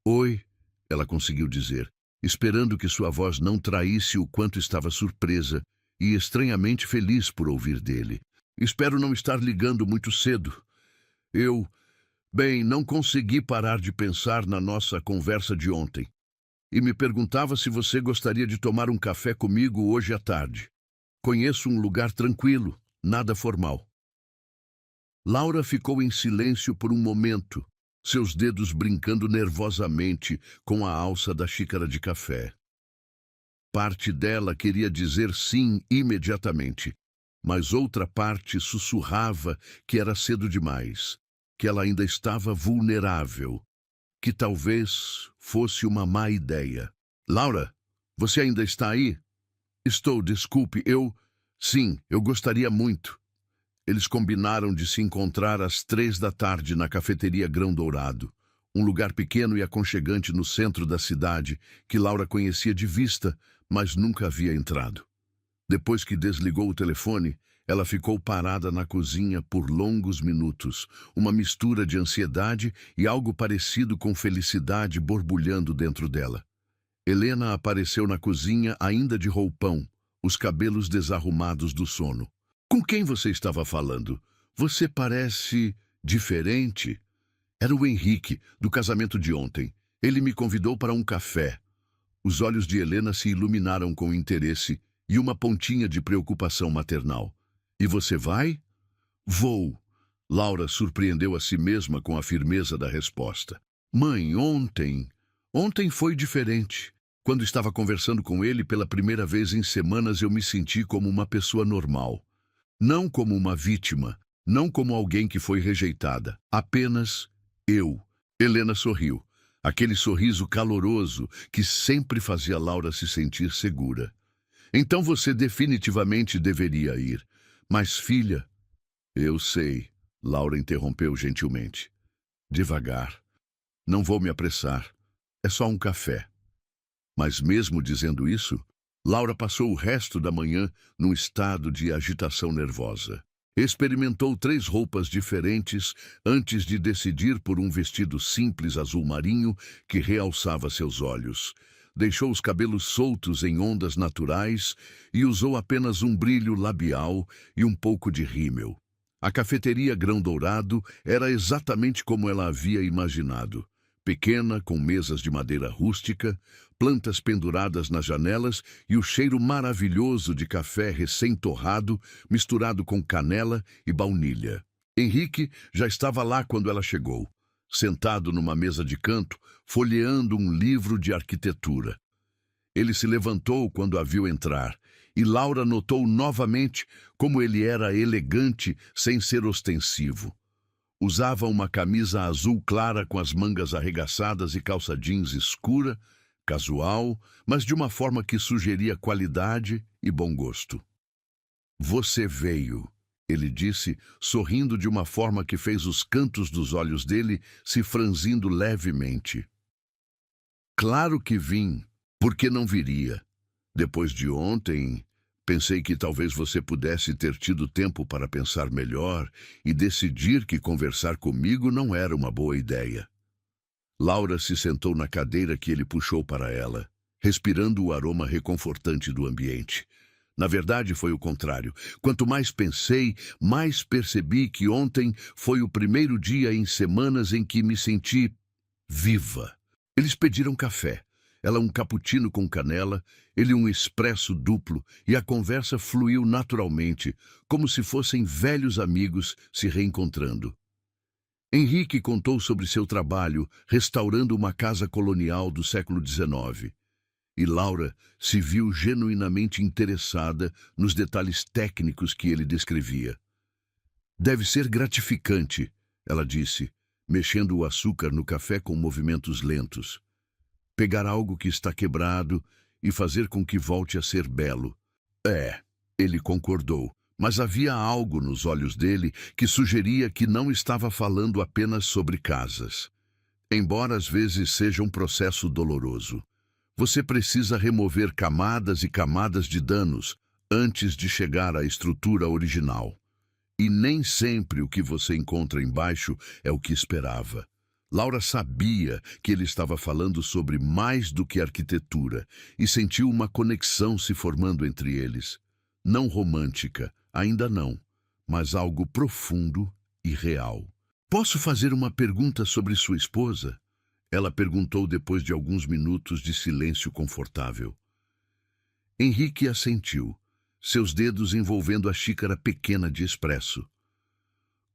Oi, ela conseguiu dizer, esperando que sua voz não traísse o quanto estava surpresa e estranhamente feliz por ouvir dele. Espero não estar ligando muito cedo. Bem, não consegui parar de pensar na nossa conversa de ontem. E me perguntava se você gostaria de tomar um café comigo hoje à tarde. Conheço um lugar tranquilo, nada formal. Laura ficou em silêncio por um momento, seus dedos brincando nervosamente com a alça da xícara de café. Parte dela queria dizer sim imediatamente, mas outra parte sussurrava que era cedo demais, que ela ainda estava vulnerável, que talvez fosse uma má ideia. Laura, você ainda está aí? Estou, desculpe, Sim, eu gostaria muito. Eles combinaram de se encontrar às 3 da tarde na cafeteria Grão Dourado, um lugar pequeno e aconchegante no centro da cidade que Laura conhecia de vista, mas nunca havia entrado. Depois que desligou o telefone, ela ficou parada na cozinha por longos minutos, uma mistura de ansiedade e algo parecido com felicidade borbulhando dentro dela. Helena apareceu na cozinha ainda de roupão, os cabelos desarrumados do sono. Com quem você estava falando? Você parece diferente. Era o Henrique, do casamento de ontem. Ele me convidou para um café. Os olhos de Helena se iluminaram com interesse e uma pontinha de preocupação maternal. E você vai? Vou. Laura surpreendeu a si mesma com a firmeza da resposta. Mãe, ontem foi diferente. Quando estava conversando com ele pela primeira vez em semanas, eu me senti como uma pessoa normal. Não como uma vítima, não como alguém que foi rejeitada. Apenas eu. Helena sorriu. Aquele sorriso caloroso que sempre fazia Laura se sentir segura. Então você definitivamente deveria ir. Mas, filha... Eu sei, Laura interrompeu gentilmente. Devagar. Não vou me apressar. É só um café. Mas mesmo dizendo isso, Laura passou o resto da manhã num estado de agitação nervosa. Experimentou 3 roupas diferentes antes de decidir por um vestido simples azul marinho que realçava seus olhos. Deixou os cabelos soltos em ondas naturais e usou apenas um brilho labial e um pouco de rímel. A cafeteria Grão Dourado era exatamente como ela havia imaginado. Pequena, com mesas de madeira rústica, plantas penduradas nas janelas e o cheiro maravilhoso de café recém-torrado, misturado com canela e baunilha. Henrique já estava lá quando ela chegou, sentado numa mesa de canto, folheando um livro de arquitetura. Ele se levantou quando a viu entrar, e Laura notou novamente como ele era elegante sem ser ostensivo. Usava uma camisa azul clara com as mangas arregaçadas e calça jeans escura, casual, mas de uma forma que sugeria qualidade e bom gosto. "Você veio", ele disse, sorrindo de uma forma que fez os cantos dos olhos dele se franzindo levemente. "Claro que vim. Por que não viria? Depois de ontem, pensei que talvez você pudesse ter tido tempo para pensar melhor e decidir que conversar comigo não era uma boa ideia." Laura se sentou na cadeira que ele puxou para ela, respirando o aroma reconfortante do ambiente. Na verdade, foi o contrário. Quanto mais pensei, mais percebi que ontem foi o primeiro dia em semanas em que me senti viva. Eles pediram café. Ela um cappuccino com canela, ele um expresso duplo, e a conversa fluiu naturalmente, como se fossem velhos amigos se reencontrando. Henrique contou sobre seu trabalho restaurando uma casa colonial do século XIX. E Laura se viu genuinamente interessada nos detalhes técnicos que ele descrevia. "Deve ser gratificante", ela disse, mexendo o açúcar no café com movimentos lentos. "Pegar algo que está quebrado e fazer com que volte a ser belo." "É", ele concordou, mas havia algo nos olhos dele que sugeria que não estava falando apenas sobre casas. Embora às vezes seja um processo doloroso, você precisa remover camadas e camadas de danos antes de chegar à estrutura original. E nem sempre o que você encontra embaixo é o que esperava. Laura sabia que ele estava falando sobre mais do que arquitetura e sentiu uma conexão se formando entre eles. Não romântica, ainda não, mas algo profundo e real. "Posso fazer uma pergunta sobre sua esposa?" Ela perguntou depois de alguns minutos de silêncio confortável. Henrique assentiu, seus dedos envolvendo a xícara pequena de expresso.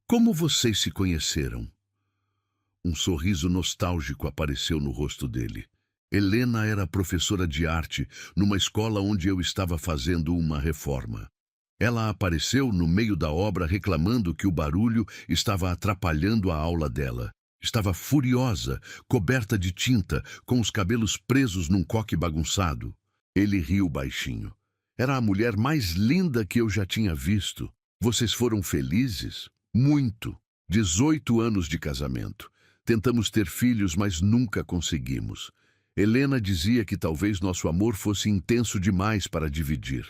"Como vocês se conheceram?" Um sorriso nostálgico apareceu no rosto dele. "Helena era professora de arte numa escola onde eu estava fazendo uma reforma. Ela apareceu no meio da obra reclamando que o barulho estava atrapalhando a aula dela. Estava furiosa, coberta de tinta, com os cabelos presos num coque bagunçado." Ele riu baixinho. "Era a mulher mais linda que eu já tinha visto. Vocês foram felizes? Muito. 18 anos de casamento. Tentamos ter filhos, mas nunca conseguimos. Helena dizia que talvez nosso amor fosse intenso demais para dividir."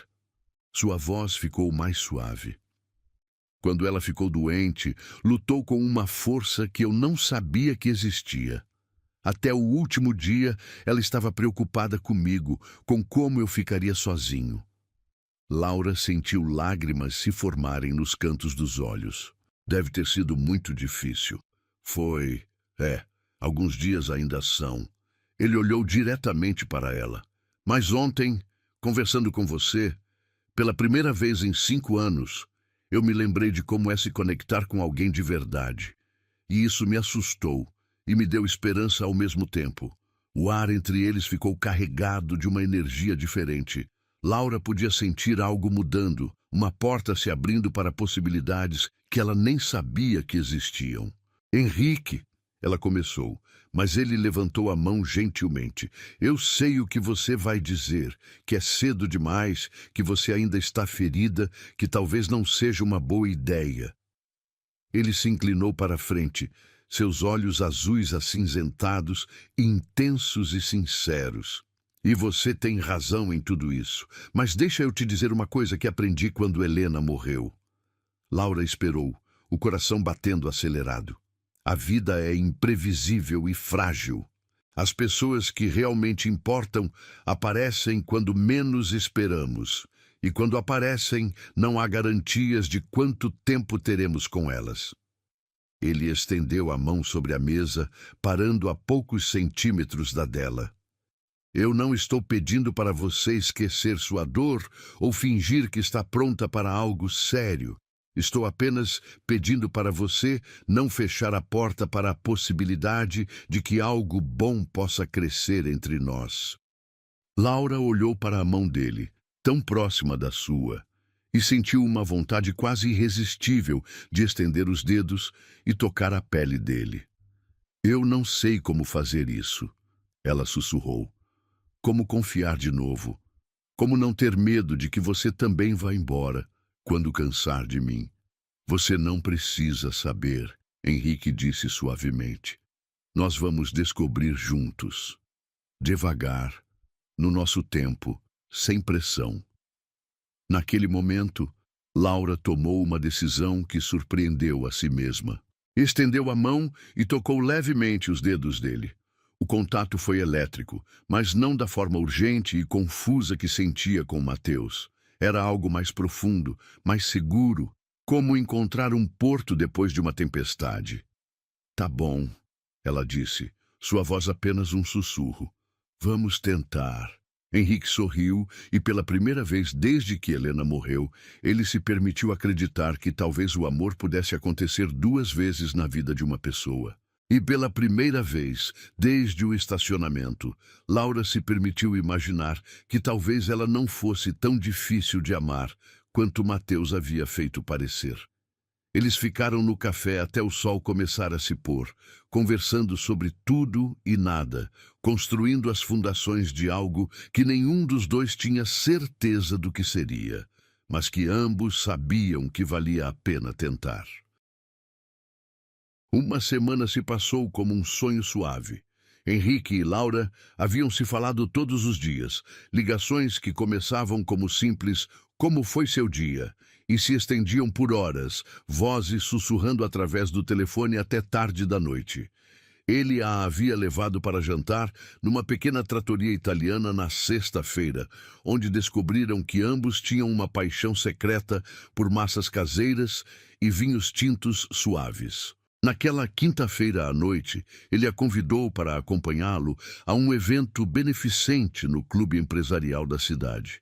Sua voz ficou mais suave. "Quando ela ficou doente, lutou com uma força que eu não sabia que existia. Até o último dia, ela estava preocupada comigo, com como eu ficaria sozinho." Laura sentiu lágrimas se formarem nos cantos dos olhos. "Deve ter sido muito difícil." "Foi. Alguns dias ainda são." Ele olhou diretamente para ela. "Mas ontem, conversando com você, pela primeira vez em 5 anos, eu me lembrei de como é se conectar com alguém de verdade. E isso me assustou e me deu esperança ao mesmo tempo. O ar entre eles ficou carregado de uma energia diferente. Laura podia sentir algo mudando, uma porta se abrindo para possibilidades que ela nem sabia que existiam. "Henrique", ela começou, mas ele levantou a mão gentilmente. "Eu sei o que você vai dizer, que é cedo demais, que você ainda está ferida, que talvez não seja uma boa ideia." Ele se inclinou para a frente, seus olhos azuis acinzentados, intensos e sinceros. "E você tem razão em tudo isso, mas deixa eu te dizer uma coisa que aprendi quando Helena morreu." Laura esperou, o coração batendo acelerado. A vida é imprevisível e frágil. As pessoas que realmente importam aparecem quando menos esperamos. E quando aparecem, não há garantias de quanto tempo teremos com elas. Ele estendeu a mão sobre a mesa, parando a poucos centímetros da dela. "Eu não estou pedindo para você esquecer sua dor ou fingir que está pronta para algo sério. Estou apenas pedindo para você não fechar a porta para a possibilidade de que algo bom possa crescer entre nós." Laura olhou para a mão dele, tão próxima da sua, e sentiu uma vontade quase irresistível de estender os dedos e tocar a pele dele. Eu não sei como fazer isso, ela sussurrou. Como confiar de novo? Como não ter medo de que você também vá embora quando cansar de mim? Você não precisa saber, Henrique disse suavemente. Nós vamos descobrir juntos. Devagar, no nosso tempo, sem pressão. Naquele momento, Laura tomou uma decisão que surpreendeu a si mesma. Estendeu a mão e tocou levemente os dedos dele. O contato foi elétrico, mas não da forma urgente e confusa que sentia com Mateus. Era algo mais profundo, mais seguro, como encontrar um porto depois de uma tempestade. Tá bom, ela disse, sua voz apenas um sussurro. Vamos tentar. Henrique sorriu e, pela primeira vez desde que Helena morreu, ele se permitiu acreditar que talvez o amor pudesse acontecer 2 vezes na vida de uma pessoa. E pela primeira vez, desde o estacionamento, Laura se permitiu imaginar que talvez ela não fosse tão difícil de amar quanto Mateus havia feito parecer. Eles ficaram no café até o sol começar a se pôr, conversando sobre tudo e nada, construindo as fundações de algo que nenhum dos dois tinha certeza do que seria, mas que ambos sabiam que valia a pena tentar. Uma semana se passou como um sonho suave. Henrique e Laura haviam se falado todos os dias, ligações que começavam como simples "Como foi seu dia?" e se estendiam por horas, vozes sussurrando através do telefone até tarde da noite. Ele a havia levado para jantar numa pequena trattoria italiana na sexta-feira, onde descobriram que ambos tinham uma paixão secreta por massas caseiras e vinhos tintos suaves. Naquela quinta-feira à noite, ele a convidou para acompanhá-lo a um evento beneficente no clube empresarial da cidade.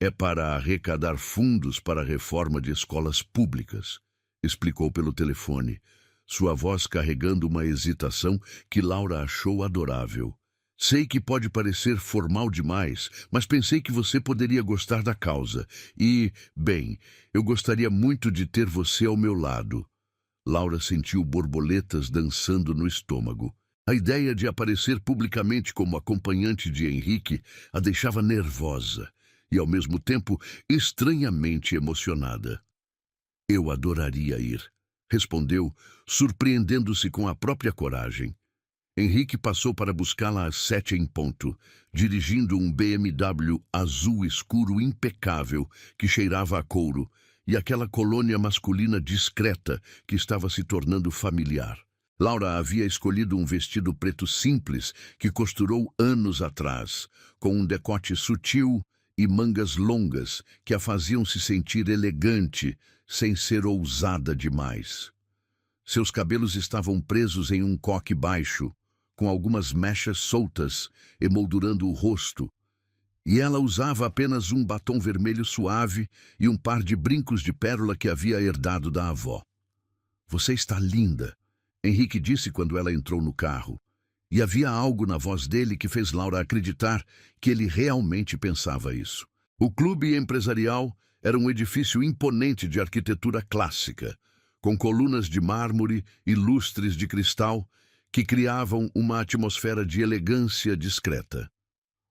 É para arrecadar fundos para a reforma de escolas públicas, explicou pelo telefone, sua voz carregando uma hesitação que Laura achou adorável. Sei que pode parecer formal demais, mas pensei que você poderia gostar da causa. E, bem, eu gostaria muito de ter você ao meu lado. Laura sentiu borboletas dançando no estômago. A ideia de aparecer publicamente como acompanhante de Henrique a deixava nervosa e, ao mesmo tempo, estranhamente emocionada. Eu adoraria ir, respondeu, surpreendendo-se com a própria coragem. Henrique passou para buscá-la às 7 em ponto, dirigindo um BMW azul escuro impecável que cheirava a couro, e aquela colônia masculina discreta que estava se tornando familiar. Laura havia escolhido um vestido preto simples que costurou anos atrás, com um decote sutil e mangas longas que a faziam se sentir elegante, sem ser ousada demais. Seus cabelos estavam presos em um coque baixo, com algumas mechas soltas, emoldurando o rosto, e ela usava apenas um batom vermelho suave e um par de brincos de pérola que havia herdado da avó. Você está linda, Henrique disse quando ela entrou no carro, e havia algo na voz dele que fez Laura acreditar que ele realmente pensava isso. O clube empresarial era um edifício imponente de arquitetura clássica, com colunas de mármore e lustres de cristal que criavam uma atmosfera de elegância discreta.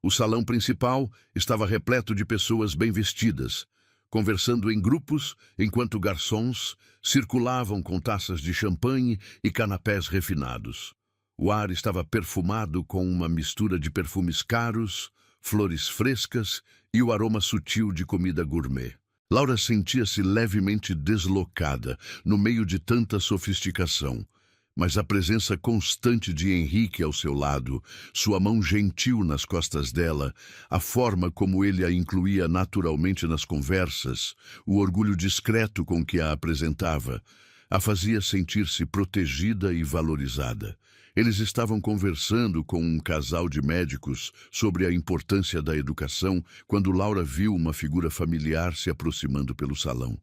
O salão principal estava repleto de pessoas bem vestidas, conversando em grupos enquanto garçons circulavam com taças de champanhe e canapés refinados. O ar estava perfumado com uma mistura de perfumes caros, flores frescas e o aroma sutil de comida gourmet. Laura sentia-se levemente deslocada no meio de tanta sofisticação, mas a presença constante de Henrique ao seu lado, sua mão gentil nas costas dela, a forma como ele a incluía naturalmente nas conversas, o orgulho discreto com que a apresentava, a fazia sentir-se protegida e valorizada. Eles estavam conversando com um casal de médicos sobre a importância da educação quando Laura viu uma figura familiar se aproximando pelo salão.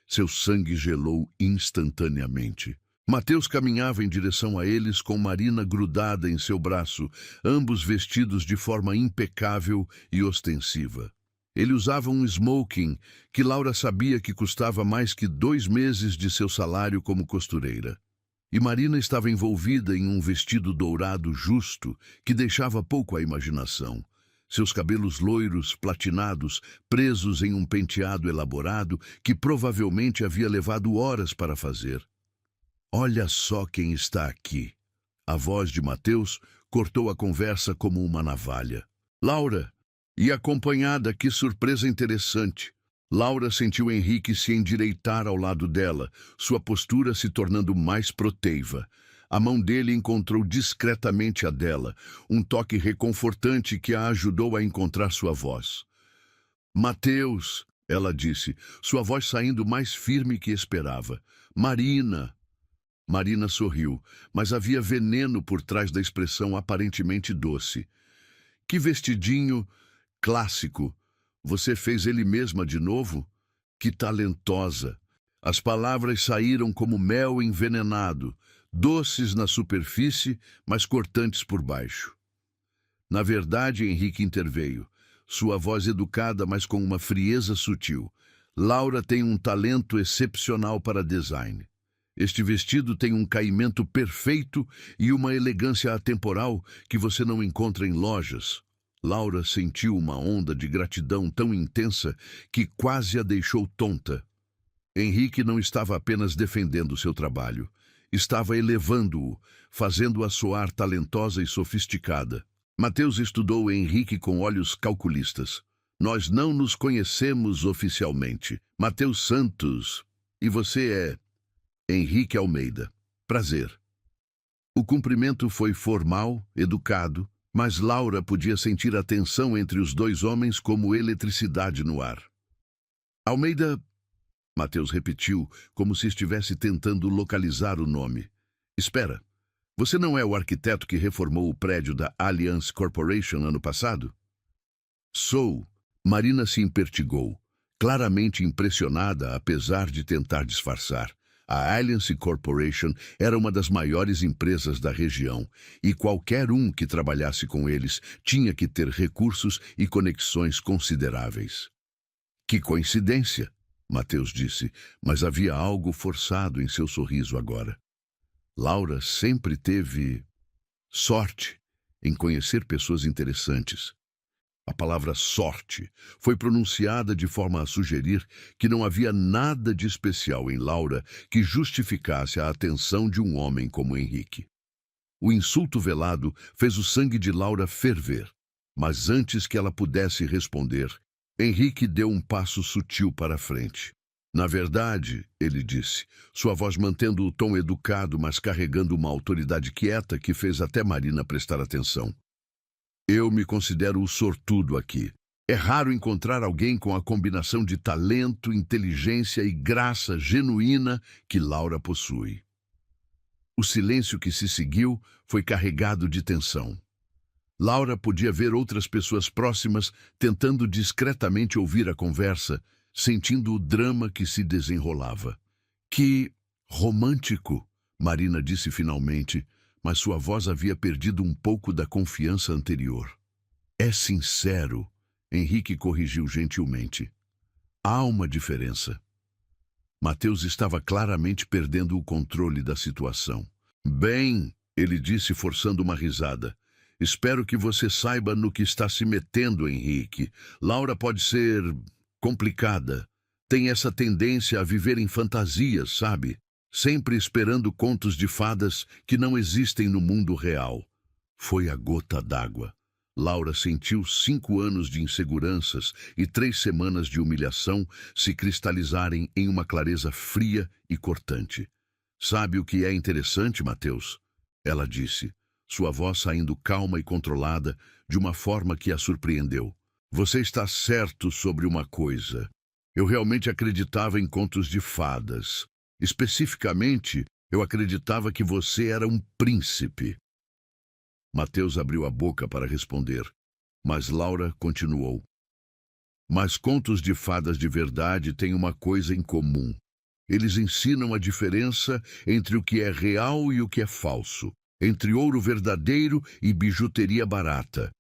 Seu sangue gelou instantaneamente. Mateus caminhava em direção a eles com Marina grudada em seu braço, ambos vestidos de forma impecável e ostensiva. Ele usava um smoking que Laura sabia que custava mais que 2 meses de seu salário como costureira. E Marina estava envolvida em um vestido dourado justo que deixava pouco à imaginação. Seus cabelos loiros, platinados, presos em um penteado elaborado que provavelmente havia levado horas para fazer. Olha só quem está aqui. A voz de Mateus cortou a conversa como uma navalha. Laura! E acompanhada, que surpresa interessante. Laura sentiu Henrique se endireitar ao lado dela, sua postura se tornando mais proteiva. A mão dele encontrou discretamente a dela, um toque reconfortante que a ajudou a encontrar sua voz. Mateus, ela disse, sua voz saindo mais firme que esperava. Marina. Marina sorriu, mas havia veneno por trás da expressão aparentemente doce. Que vestidinho clássico. Você fez ele mesma de novo? Que talentosa. As palavras saíram como mel envenenado, doces na superfície, mas cortantes por baixo. Na verdade, Henrique interveio, sua voz educada, mas com uma frieza sutil. Laura tem um talento excepcional para design. Este vestido tem um caimento perfeito e uma elegância atemporal que você não encontra em lojas. Laura sentiu uma onda de gratidão tão intensa que quase a deixou tonta. Henrique não estava apenas defendendo seu trabalho. Estava elevando-o, fazendo-a soar talentosa e sofisticada. Mateus estudou Henrique com olhos calculistas. Nós não nos conhecemos oficialmente. Mateus Santos. E você é Henrique Almeida. Prazer. O cumprimento foi formal, educado, mas Laura podia sentir a tensão entre os dois homens como eletricidade no ar. Almeida, Mateus repetiu, como se estivesse tentando localizar o nome. Espera, você não é o arquiteto que reformou o prédio da Allianz Corporation ano passado? Sou. Marina se impertigou, claramente impressionada apesar de tentar disfarçar. A Allianz Corporation era uma das maiores empresas da região, e qualquer um que trabalhasse com eles tinha que ter recursos e conexões consideráveis. Que coincidência, Mateus disse, mas havia algo forçado em seu sorriso agora. Laura sempre teve sorte em conhecer pessoas interessantes. A palavra sorte foi pronunciada de forma a sugerir que não havia nada de especial em Laura que justificasse a atenção de um homem como Henrique. O insulto velado fez o sangue de Laura ferver, mas antes que ela pudesse responder, Henrique deu um passo sutil para a frente. Na verdade, ele disse, sua voz mantendo o tom educado, mas carregando uma autoridade quieta que fez até Marina prestar atenção. Eu me considero o sortudo aqui. É raro encontrar alguém com a combinação de talento, inteligência e graça genuína que Laura possui. O silêncio que se seguiu foi carregado de tensão. Laura podia ver outras pessoas próximas tentando discretamente ouvir a conversa, sentindo o drama que se desenrolava. Que romântico, Marina disse finalmente, mas sua voz havia perdido um pouco da confiança anterior. É sincero, Henrique corrigiu gentilmente. Há uma diferença. Mateus estava claramente perdendo o controle da situação. Bem, ele disse forçando uma risada. Espero que você saiba no que está se metendo, Henrique. Laura pode ser complicada. Tem essa tendência a viver em fantasias, sabe? Sempre esperando contos de fadas que não existem no mundo real. Foi a gota d'água. Laura sentiu 5 anos de inseguranças e 3 semanas de humilhação se cristalizarem em uma clareza fria e cortante. Sabe o que é interessante, Mateus? Ela disse, sua voz saindo calma e controlada de uma forma que a surpreendeu. Você está certo sobre uma coisa. Eu realmente acreditava em contos de fadas. Especificamente, eu acreditava que você era um príncipe. Mateus abriu a boca para responder, mas Laura continuou. Mas contos de fadas de verdade têm uma coisa em comum. Eles ensinam a diferença entre o que é real e o que é falso, entre ouro verdadeiro e bijuteria barata.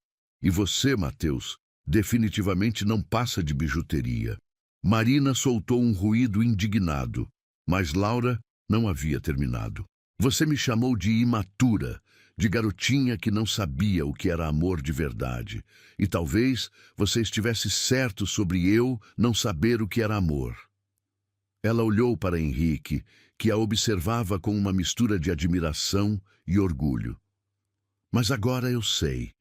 E você, Mateus, Definitivamente não passa de bijuteria. Marina soltou um ruído indignado, mas Laura não havia terminado. Você me chamou de imatura, de garotinha que não sabia o que era amor de verdade. E talvez você estivesse certo sobre eu não saber o que era amor. Ela olhou para Henrique, que a observava com uma mistura de admiração e orgulho. Mas agora eu sei.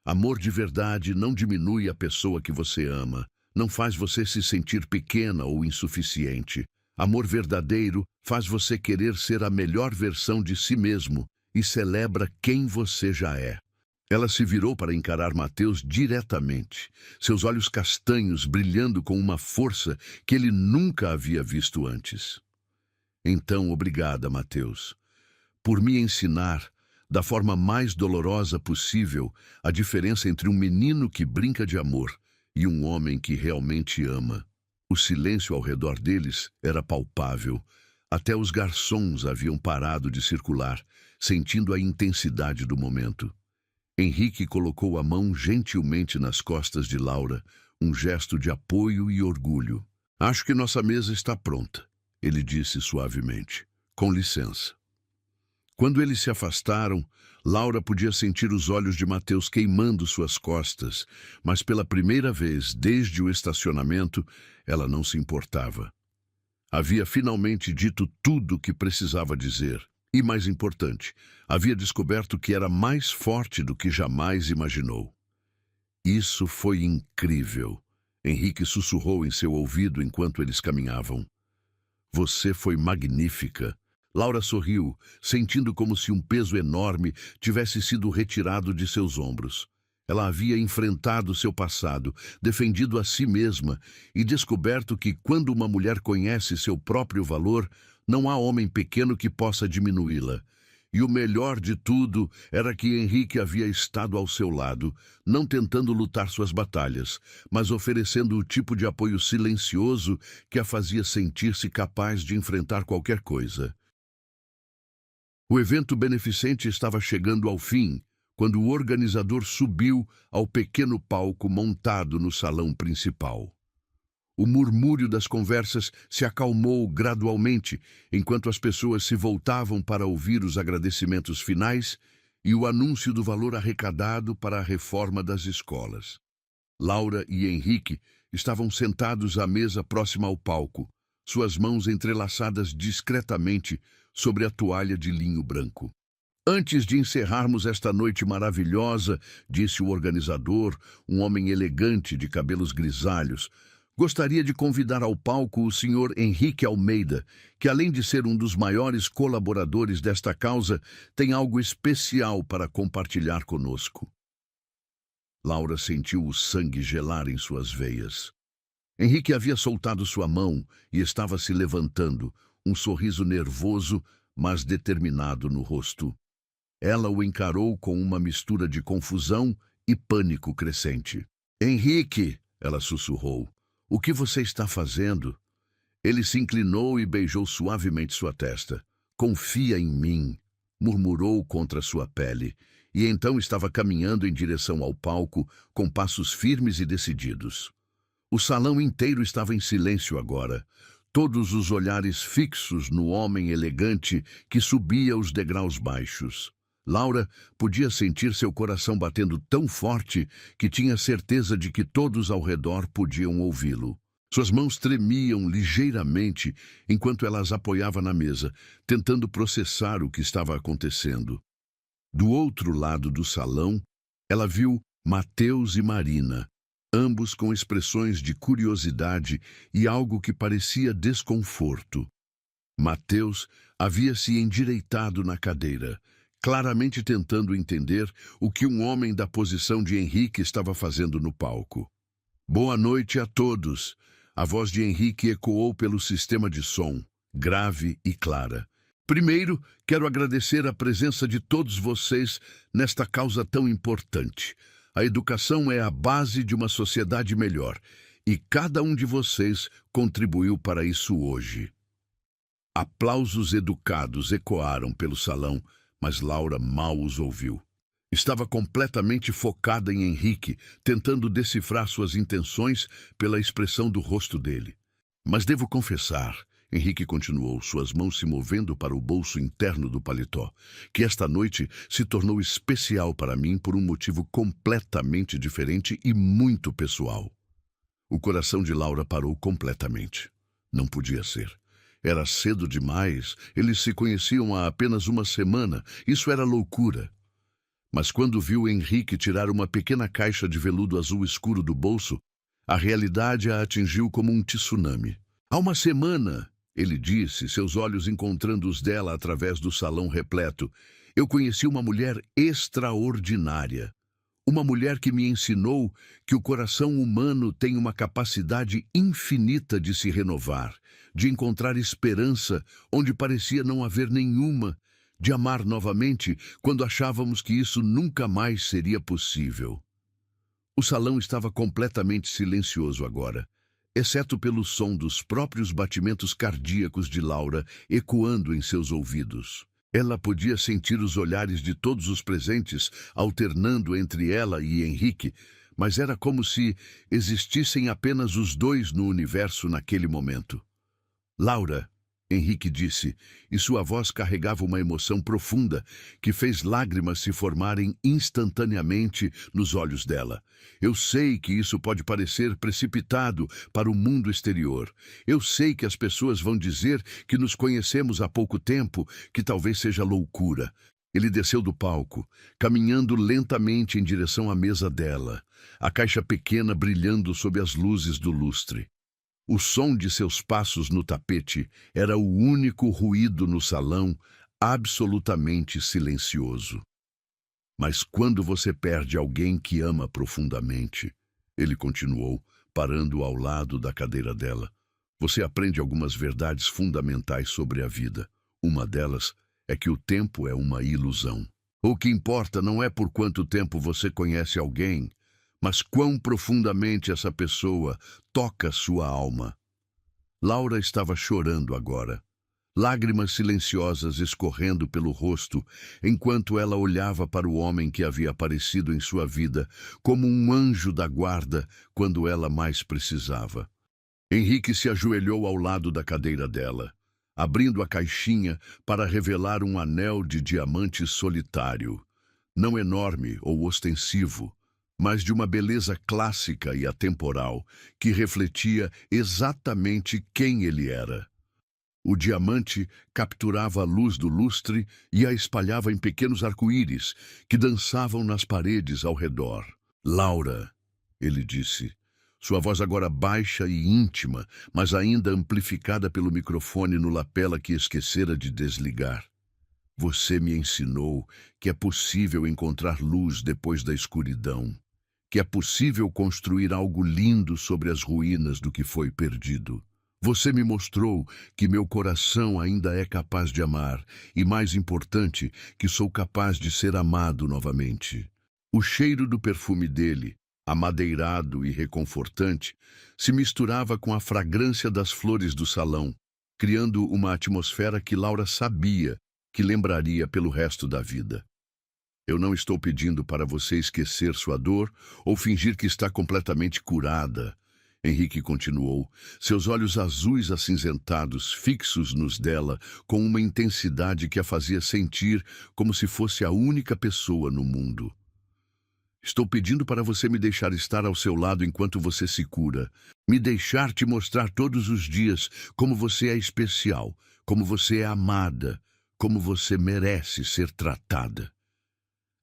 Amor de verdade não diminui a pessoa que você ama, não faz você se sentir pequena ou insuficiente. Amor verdadeiro faz você querer ser a melhor versão de si mesmo e celebra quem você já é. Ela se virou para encarar Mateus diretamente, seus olhos castanhos brilhando com uma força que ele nunca havia visto antes. Então, obrigada, Mateus, por me ensinar, da forma mais dolorosa possível, a diferença entre um menino que brinca de amor e um homem que realmente ama. O silêncio ao redor deles era palpável. Até os garçons haviam parado de circular, sentindo a intensidade do momento. Henrique colocou a mão gentilmente nas costas de Laura, um gesto de apoio e orgulho. Acho que nossa mesa está pronta, ele disse suavemente. Com licença. Quando eles se afastaram, Laura podia sentir os olhos de Mateus queimando suas costas, mas pela primeira vez desde o estacionamento, ela não se importava. Havia finalmente dito tudo o que precisava dizer. E, mais importante, havia descoberto que era mais forte do que jamais imaginou. Isso foi incrível. Henrique sussurrou em seu ouvido enquanto eles caminhavam. Você foi magnífica. Laura sorriu, sentindo como se um peso enorme tivesse sido retirado de seus ombros. Ela havia enfrentado seu passado, defendido a si mesma e descoberto que quando uma mulher conhece seu próprio valor, não há homem pequeno que possa diminuí-la. E o melhor de tudo era que Henrique havia estado ao seu lado, não tentando lutar suas batalhas, mas oferecendo o tipo de apoio silencioso que a fazia sentir-se capaz de enfrentar qualquer coisa. O evento beneficente estava chegando ao fim, quando o organizador subiu ao pequeno palco montado no salão principal. O murmúrio das conversas se acalmou gradualmente, enquanto as pessoas se voltavam para ouvir os agradecimentos finais e o anúncio do valor arrecadado para a reforma das escolas. Laura e Henrique estavam sentados à mesa próxima ao palco, suas mãos entrelaçadas discretamente sobre a toalha de linho branco. Antes de encerrarmos esta noite maravilhosa, disse o organizador, um homem elegante de cabelos grisalhos, gostaria de convidar ao palco o Sr. Henrique Almeida, que além de ser um dos maiores colaboradores desta causa, tem algo especial para compartilhar conosco. Laura sentiu o sangue gelar em suas veias. Henrique havia soltado sua mão e estava se levantando, um sorriso nervoso, mas determinado no rosto. Ela o encarou com uma mistura de confusão e pânico crescente. Henrique, ela sussurrou. O que você está fazendo? Ele se inclinou e beijou suavemente sua testa. Confia em mim, murmurou contra sua pele, e então estava caminhando em direção ao palco com passos firmes e decididos. O salão inteiro estava em silêncio agora, todos os olhares fixos no homem elegante que subia os degraus baixos. Laura podia sentir seu coração batendo tão forte que tinha certeza de que todos ao redor podiam ouvi-lo. Suas mãos tremiam ligeiramente enquanto ela as apoiava na mesa, tentando processar o que estava acontecendo. Do outro lado do salão, ela viu Mateus e Marina, ambos com expressões de curiosidade e algo que parecia desconforto. Mateus havia se endireitado na cadeira, claramente tentando entender o que um homem da posição de Henrique estava fazendo no palco. Boa noite a todos. A voz de Henrique ecoou pelo sistema de som, grave e clara. Primeiro, quero agradecer a presença de todos vocês nesta causa tão importante. A educação é a base de uma sociedade melhor, e cada um de vocês contribuiu para isso hoje. Aplausos educados ecoaram pelo salão, mas Laura mal os ouviu. Estava completamente focada em Henrique, tentando decifrar suas intenções pela expressão do rosto dele. Mas devo confessar, Henrique continuou, suas mãos se movendo para o bolso interno do paletó, que esta noite se tornou especial para mim por um motivo completamente diferente e muito pessoal. O coração de Laura parou completamente. Não podia ser. Era cedo demais, eles se conheciam há apenas uma semana, isso era loucura. Mas quando viu Henrique tirar uma pequena caixa de veludo azul escuro do bolso, a realidade a atingiu como um tsunami. Há uma semana, ele disse, seus olhos encontrando os dela através do salão repleto, eu conheci uma mulher extraordinária. Uma mulher que me ensinou que o coração humano tem uma capacidade infinita de se renovar, de encontrar esperança onde parecia não haver nenhuma, de amar novamente quando achávamos que isso nunca mais seria possível. O salão estava completamente silencioso agora, exceto pelo som dos próprios batimentos cardíacos de Laura ecoando em seus ouvidos. Ela podia sentir os olhares de todos os presentes alternando entre ela e Henrique, mas era como se existissem apenas os dois no universo naquele momento. Laura, Henrique disse, e sua voz carregava uma emoção profunda que fez lágrimas se formarem instantaneamente nos olhos dela. Eu sei que isso pode parecer precipitado para o mundo exterior. Eu sei que as pessoas vão dizer que nos conhecemos há pouco tempo, que talvez seja loucura. Ele desceu do palco, caminhando lentamente em direção à mesa dela, a caixa pequena brilhando sob as luzes do lustre. O som de seus passos no tapete era o único ruído no salão, absolutamente silencioso. Mas quando você perde alguém que ama profundamente, ele continuou, parando ao lado da cadeira dela, você aprende algumas verdades fundamentais sobre a vida. Uma delas é que o tempo é uma ilusão. O que importa não é por quanto tempo você conhece alguém, mas quão profundamente essa pessoa toca sua alma. Laura estava chorando agora, lágrimas silenciosas escorrendo pelo rosto, enquanto ela olhava para o homem que havia aparecido em sua vida como um anjo da guarda quando ela mais precisava. Henrique se ajoelhou ao lado da cadeira dela, abrindo a caixinha para revelar um anel de diamante solitário, não enorme ou ostensivo, mas de uma beleza clássica e atemporal que refletia exatamente quem ele era. O diamante capturava a luz do lustre e a espalhava em pequenos arco-íris que dançavam nas paredes ao redor. Laura, ele disse, sua voz agora baixa e íntima, mas ainda amplificada pelo microfone no lapela que esquecera de desligar. Você me ensinou que é possível encontrar luz depois da escuridão, que é possível construir algo lindo sobre as ruínas do que foi perdido. Você me mostrou que meu coração ainda é capaz de amar e, mais importante, que sou capaz de ser amado novamente. O cheiro do perfume dele, amadeirado e reconfortante, se misturava com a fragrância das flores do salão, criando uma atmosfera que Laura sabia que lembraria pelo resto da vida. Eu não estou pedindo para você esquecer sua dor ou fingir que está completamente curada, Henrique continuou, seus olhos azuis acinzentados fixos nos dela com uma intensidade que a fazia sentir como se fosse a única pessoa no mundo. Estou pedindo para você me deixar estar ao seu lado enquanto você se cura, me deixar te mostrar todos os dias como você é especial, como você é amada, como você merece ser tratada.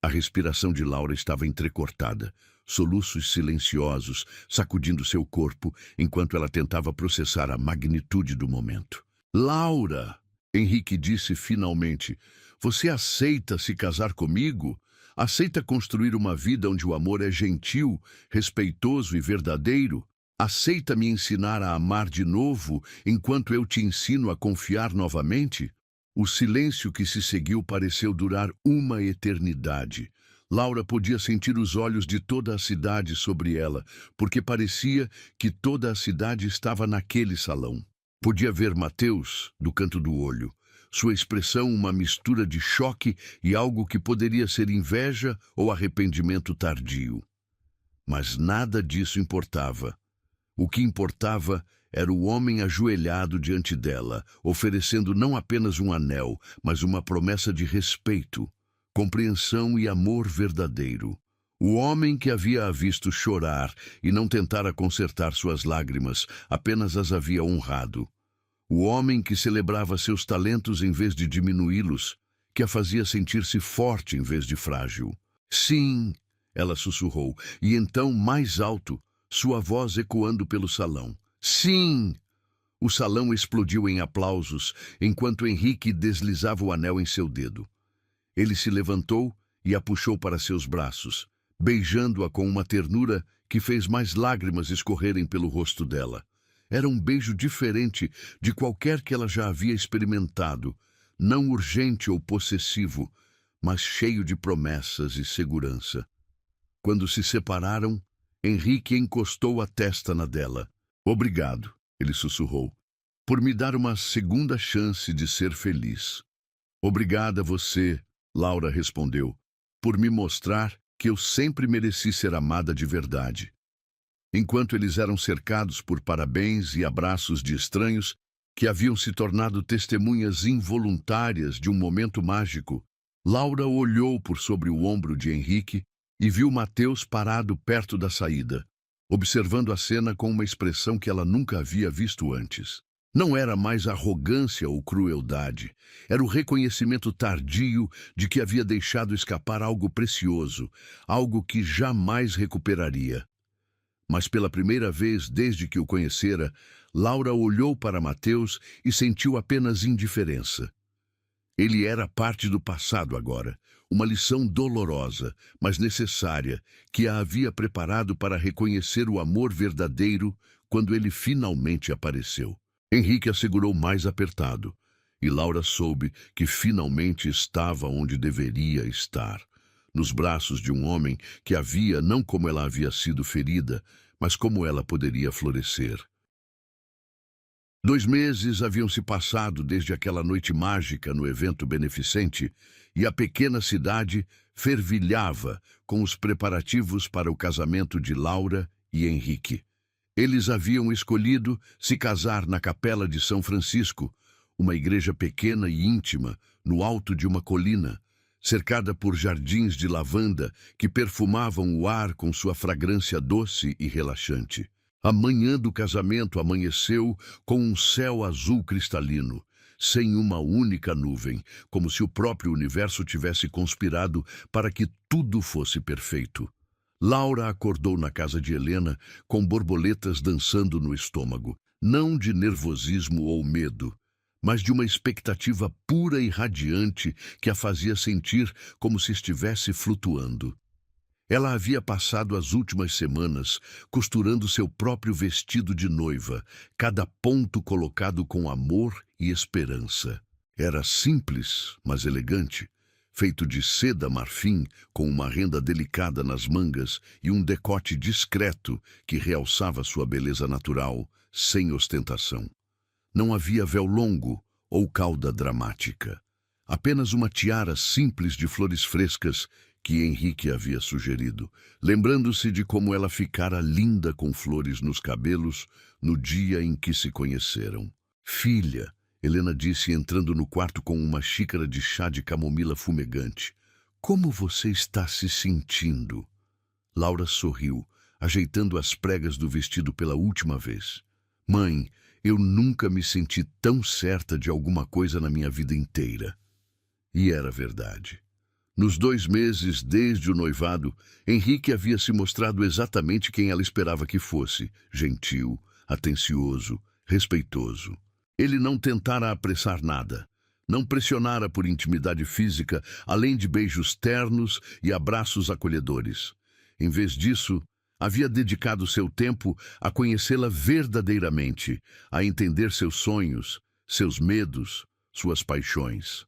A respiração de Laura estava entrecortada, soluços silenciosos sacudindo seu corpo enquanto ela tentava processar a magnitude do momento. Laura, Henrique disse finalmente, você aceita se casar comigo? Aceita construir uma vida onde o amor é gentil, respeitoso e verdadeiro? Aceita me ensinar a amar de novo enquanto eu te ensino a confiar novamente? O silêncio que se seguiu pareceu durar uma eternidade. Laura podia sentir os olhos de toda a cidade sobre ela, porque parecia que toda a cidade estava naquele salão. Podia ver Mateus, do canto do olho, sua expressão uma mistura de choque e algo que poderia ser inveja ou arrependimento tardio. Mas nada disso importava. O que importava era o homem ajoelhado diante dela, oferecendo não apenas um anel, mas uma promessa de respeito, compreensão e amor verdadeiro. O homem que havia a visto chorar e não tentara consertar suas lágrimas, apenas as havia honrado. O homem que celebrava seus talentos em vez de diminuí-los, que a fazia sentir-se forte em vez de frágil. Sim, ela sussurrou, e então mais alto, sua voz ecoando pelo salão. Sim! O salão explodiu em aplausos, enquanto Henrique deslizava o anel em seu dedo. Ele se levantou e a puxou para seus braços, beijando-a com uma ternura que fez mais lágrimas escorrerem pelo rosto dela. Era um beijo diferente de qualquer que ela já havia experimentado, não urgente ou possessivo, mas cheio de promessas e segurança. Quando se separaram, Henrique encostou a testa na dela. Obrigado, ele sussurrou, por me dar uma segunda chance de ser feliz. Obrigada a você, Laura respondeu, por me mostrar que eu sempre mereci ser amada de verdade. Enquanto eles eram cercados por parabéns e abraços de estranhos que haviam se tornado testemunhas involuntárias de um momento mágico, Laura olhou por sobre o ombro de Henrique e viu Mateus parado perto da saída, observando a cena com uma expressão que ela nunca havia visto antes. Não era mais arrogância ou crueldade, era o reconhecimento tardio de que havia deixado escapar algo precioso, algo que jamais recuperaria. Mas pela primeira vez desde que o conhecera, Laura olhou para Mateus e sentiu apenas indiferença. Ele era parte do passado agora, uma lição dolorosa, mas necessária, que a havia preparado para reconhecer o amor verdadeiro quando ele finalmente apareceu. Henrique a segurou mais apertado, e Laura soube que finalmente estava onde deveria estar, nos braços de um homem que havia, não como ela havia sido ferida, mas como ela poderia florescer. 2 meses haviam se passado desde aquela noite mágica no evento beneficente, e a pequena cidade fervilhava com os preparativos para o casamento de Laura e Henrique. Eles haviam escolhido se casar na Capela de São Francisco, uma igreja pequena e íntima, no alto de uma colina, cercada por jardins de lavanda que perfumavam o ar com sua fragrância doce e relaxante. A manhã do casamento amanheceu com um céu azul cristalino, sem uma única nuvem, como se o próprio universo tivesse conspirado para que tudo fosse perfeito. Laura acordou na casa de Helena com borboletas dançando no estômago, não de nervosismo ou medo, mas de uma expectativa pura e radiante que a fazia sentir como se estivesse flutuando. Ela havia passado as últimas semanas costurando seu próprio vestido de noiva, cada ponto colocado com amor e esperança. Era simples, mas elegante, feito de seda marfim, com uma renda delicada nas mangas e um decote discreto que realçava sua beleza natural, sem ostentação. Não havia véu longo ou cauda dramática. Apenas uma tiara simples de flores frescas que Henrique havia sugerido, lembrando-se de como ela ficara linda com flores nos cabelos no dia em que se conheceram. Filha, Helena disse entrando no quarto com uma xícara de chá de camomila fumegante. Como você está se sentindo? Laura sorriu, ajeitando as pregas do vestido pela última vez. Mãe, eu nunca me senti tão certa de alguma coisa na minha vida inteira. E era verdade. Nos 2 meses desde o noivado, Henrique havia se mostrado exatamente quem ela esperava que fosse: gentil, atencioso, respeitoso. Ele não tentara apressar nada, não pressionara por intimidade física, além de beijos ternos e abraços acolhedores. Em vez disso, havia dedicado seu tempo a conhecê-la verdadeiramente, a entender seus sonhos, seus medos, suas paixões.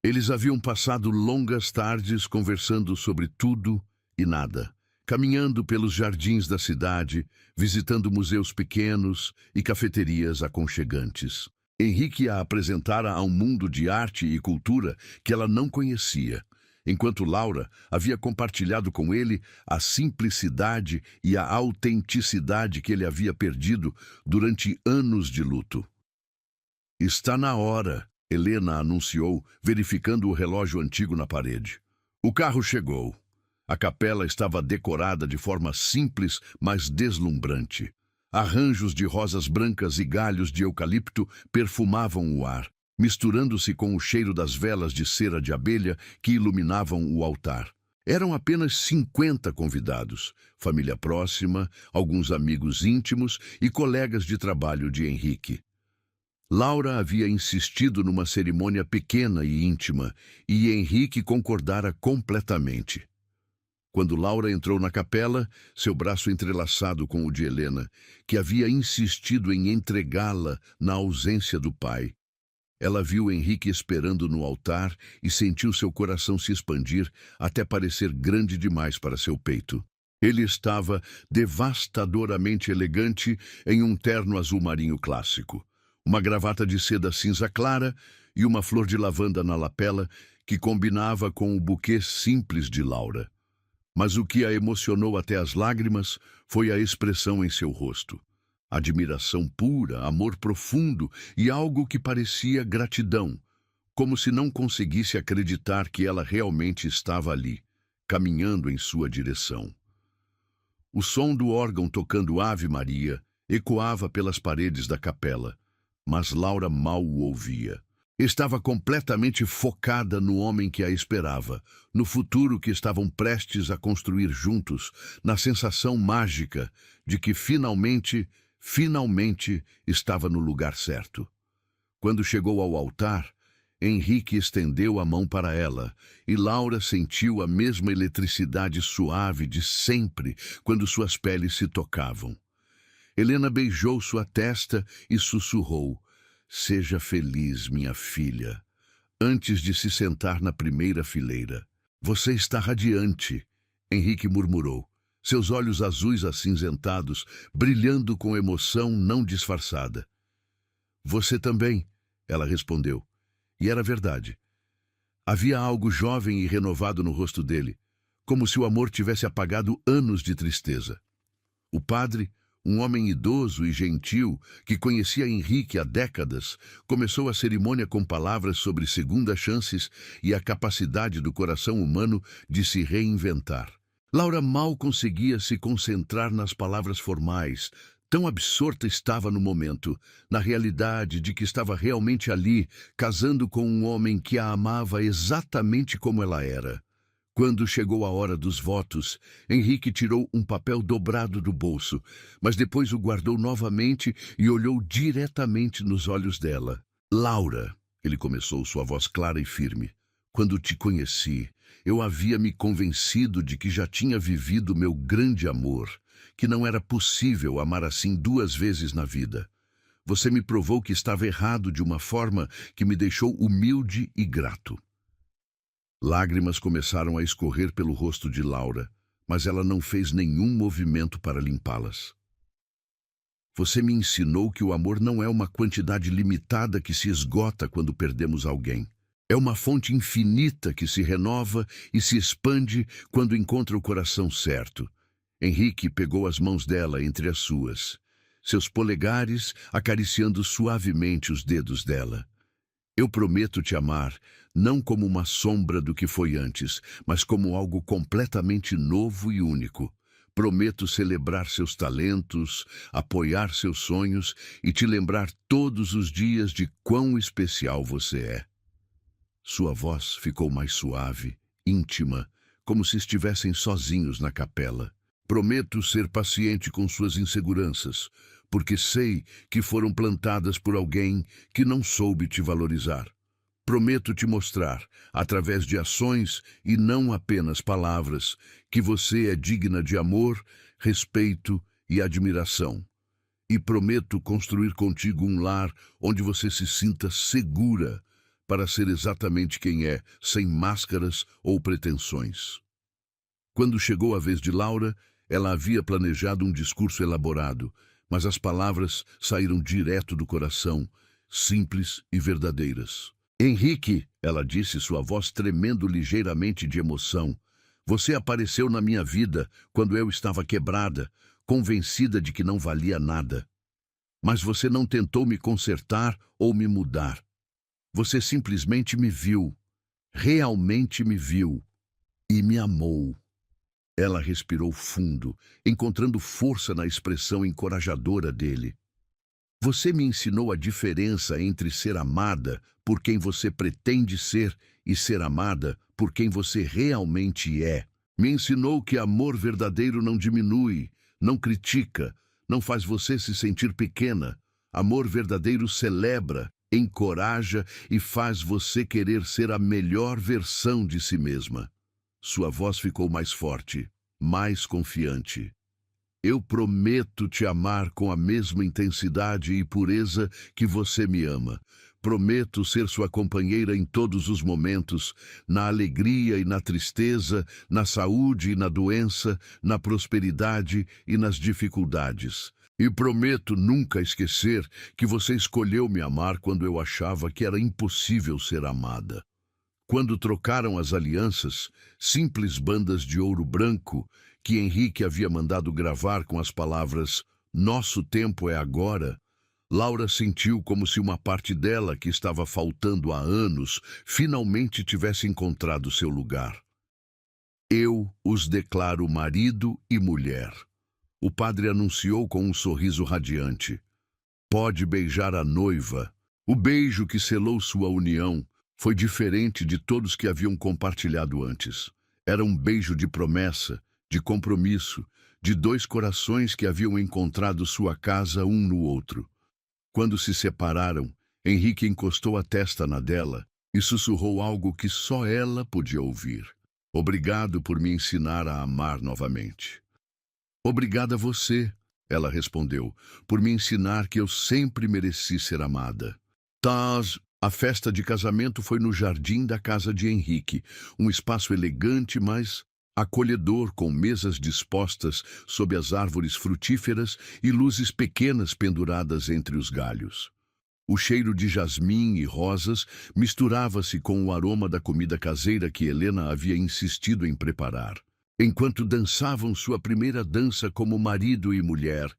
Eles haviam passado longas tardes conversando sobre tudo e nada, caminhando pelos jardins da cidade, visitando museus pequenos e cafeterias aconchegantes. Henrique a apresentara a um mundo de arte e cultura que ela não conhecia, enquanto Laura havia compartilhado com ele a simplicidade e a autenticidade que ele havia perdido durante anos de luto. Está na hora, Helena anunciou, verificando o relógio antigo na parede. O carro chegou. A capela estava decorada de forma simples, mas deslumbrante. Arranjos de rosas brancas e galhos de eucalipto perfumavam o ar, misturando-se com o cheiro das velas de cera de abelha que iluminavam o altar. Eram apenas 50 convidados, família próxima, alguns amigos íntimos e colegas de trabalho de Henrique. Laura havia insistido numa cerimônia pequena e íntima, e Henrique concordara completamente. Quando Laura entrou na capela, seu braço entrelaçado com o de Helena, que havia insistido em entregá-la na ausência do pai. Ela viu Henrique esperando no altar e sentiu seu coração se expandir até parecer grande demais para seu peito. Ele estava devastadoramente elegante em um terno azul marinho clássico, uma gravata de seda cinza clara e uma flor de lavanda na lapela que combinava com o buquê simples de Laura. Mas o que a emocionou até as lágrimas foi a expressão em seu rosto. Admiração pura, amor profundo e algo que parecia gratidão, como se não conseguisse acreditar que ela realmente estava ali, caminhando em sua direção. O som do órgão tocando Ave Maria ecoava pelas paredes da capela, mas Laura mal o ouvia. Estava completamente focada no homem que a esperava, no futuro que estavam prestes a construir juntos, na sensação mágica de que finalmente estava no lugar certo. Quando chegou ao altar, Henrique estendeu a mão para ela, e Laura sentiu a mesma eletricidade suave de sempre quando suas peles se tocavam. Helena beijou sua testa e sussurrou: "Seja feliz, minha filha", antes de se sentar na primeira fileira. "Você está radiante", Henrique murmurou, seus olhos azuis acinzentados, brilhando com emoção não disfarçada. "Você também", ela respondeu. E era verdade. Havia algo jovem e renovado no rosto dele, como se o amor tivesse apagado anos de tristeza. O padre, um homem idoso e gentil que conhecia Henrique há décadas, começou a cerimônia com palavras sobre segundas chances e a capacidade do coração humano de se reinventar. Laura mal conseguia se concentrar nas palavras formais, tão absorta estava no momento, na realidade de que estava realmente ali, casando com um homem que a amava exatamente como ela era. Quando chegou a hora dos votos, Henrique tirou um papel dobrado do bolso, mas depois o guardou novamente e olhou diretamente nos olhos dela. "Laura", ele começou, sua voz clara e firme, "quando te conheci, eu havia me convencido de que já tinha vivido meu grande amor, que não era possível amar assim 2 vezes na vida. Você me provou que estava errado de uma forma que me deixou humilde e grato." Lágrimas começaram a escorrer pelo rosto de Laura, mas ela não fez nenhum movimento para limpá-las. "Você me ensinou que o amor não é uma quantidade limitada que se esgota quando perdemos alguém. É uma fonte infinita que se renova e se expande quando encontra o coração certo." Henrique pegou as mãos dela entre as suas, seus polegares acariciando suavemente os dedos dela. "Eu prometo te amar, não como uma sombra do que foi antes, mas como algo completamente novo e único. Prometo celebrar seus talentos, apoiar seus sonhos e te lembrar todos os dias de quão especial você é." Sua voz ficou mais suave, íntima, como se estivessem sozinhos na capela. "Prometo ser paciente com suas inseguranças, porque sei que foram plantadas por alguém que não soube te valorizar. Prometo te mostrar, através de ações e não apenas palavras, que você é digna de amor, respeito e admiração. E prometo construir contigo um lar onde você se sinta segura para ser exatamente quem é, sem máscaras ou pretensões." Quando chegou a vez de Laura, ela havia planejado um discurso elaborado, mas as palavras saíram direto do coração, simples e verdadeiras. Henrique, ela disse, sua voz tremendo ligeiramente de emoção, você apareceu na minha vida quando eu estava quebrada, convencida de que não valia nada. Mas você não tentou me consertar ou me mudar. Você simplesmente me viu, realmente me viu e me amou. Ela respirou fundo, encontrando força na expressão encorajadora dele. Você me ensinou a diferença entre ser amada por quem você pretende ser e ser amada por quem você realmente é. Me ensinou que amor verdadeiro não diminui, não critica, não faz você se sentir pequena. Amor verdadeiro celebra, encoraja e faz você querer ser a melhor versão de si mesma. Sua voz ficou mais forte, mais confiante. Eu prometo te amar com a mesma intensidade e pureza que você me ama. Prometo ser sua companheira em todos os momentos, na alegria e na tristeza, na saúde e na doença, na prosperidade e nas dificuldades. E prometo nunca esquecer que você escolheu me amar quando eu achava que era impossível ser amada. Quando trocaram as alianças, simples bandas de ouro branco, que Henrique havia mandado gravar com as palavras "Nosso tempo é agora", Laura sentiu como se uma parte dela, que estava faltando há anos, finalmente tivesse encontrado seu lugar. Eu os declaro marido e mulher. O padre anunciou com um sorriso radiante. Pode beijar a noiva. O beijo que selou sua união foi diferente de todos que haviam compartilhado antes. Era um beijo de promessa, de compromisso, de dois corações que haviam encontrado sua casa um no outro. Quando se separaram, Henrique encostou a testa na dela e sussurrou algo que só ela podia ouvir. Obrigado por me ensinar a amar novamente. Obrigada a você, ela respondeu, por me ensinar que eu sempre mereci ser amada. A festa de casamento foi no jardim da casa de Henrique, um espaço elegante, mas acolhedor, com mesas dispostas sob as árvores frutíferas e luzes pequenas penduradas entre os galhos. O cheiro de jasmim e rosas misturava-se com o aroma da comida caseira que Helena havia insistido em preparar. Enquanto dançavam sua primeira dança como marido e mulher,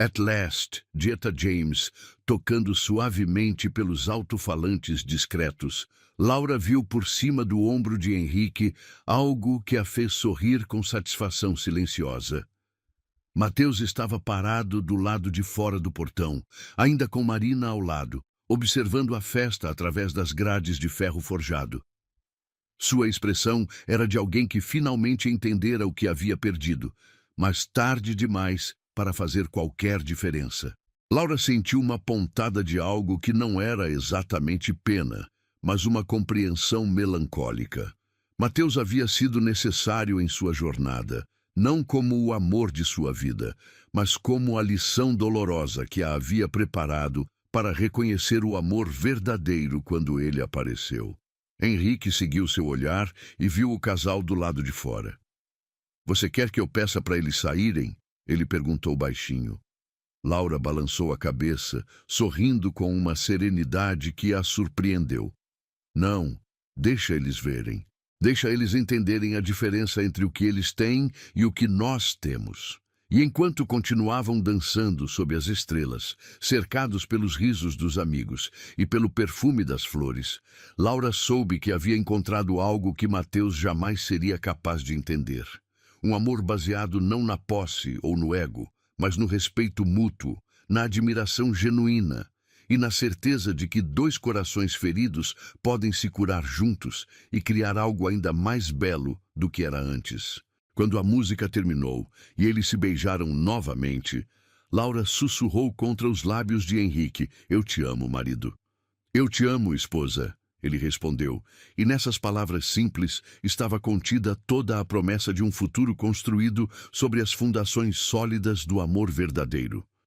At Last, de Etta James, tocando suavemente pelos alto-falantes discretos, Laura viu por cima do ombro de Henrique algo que a fez sorrir com satisfação silenciosa. Mateus estava parado do lado de fora do portão, ainda com Marina ao lado, observando a festa através das grades de ferro forjado. Sua expressão era de alguém que finalmente entendera o que havia perdido, mas tarde demais para fazer qualquer diferença. Laura sentiu uma pontada de algo que não era exatamente pena, mas uma compreensão melancólica. Mateus havia sido necessário em sua jornada, não como o amor de sua vida, mas como a lição dolorosa que a havia preparado para reconhecer o amor verdadeiro quando ele apareceu. Henrique seguiu seu olhar e viu o casal do lado de fora. Você quer que eu peça para eles saírem? Ele perguntou baixinho. Laura balançou a cabeça, sorrindo com uma serenidade que a surpreendeu. Não, deixa eles verem. Deixa eles entenderem a diferença entre o que eles têm e o que nós temos. E enquanto continuavam dançando sob as estrelas, cercados pelos risos dos amigos e pelo perfume das flores, Laura soube que havia encontrado algo que Mateus jamais seria capaz de entender. Um amor baseado não na posse ou no ego, mas no respeito mútuo, na admiração genuína e na certeza de que dois corações feridos podem se curar juntos e criar algo ainda mais belo do que era antes. Quando a música terminou e eles se beijaram novamente, Laura sussurrou contra os lábios de Henrique: Eu te amo, marido. Eu te amo, esposa. Ele respondeu, e nessas palavras simples estava contida toda a promessa de um futuro construído sobre as fundações sólidas do amor verdadeiro.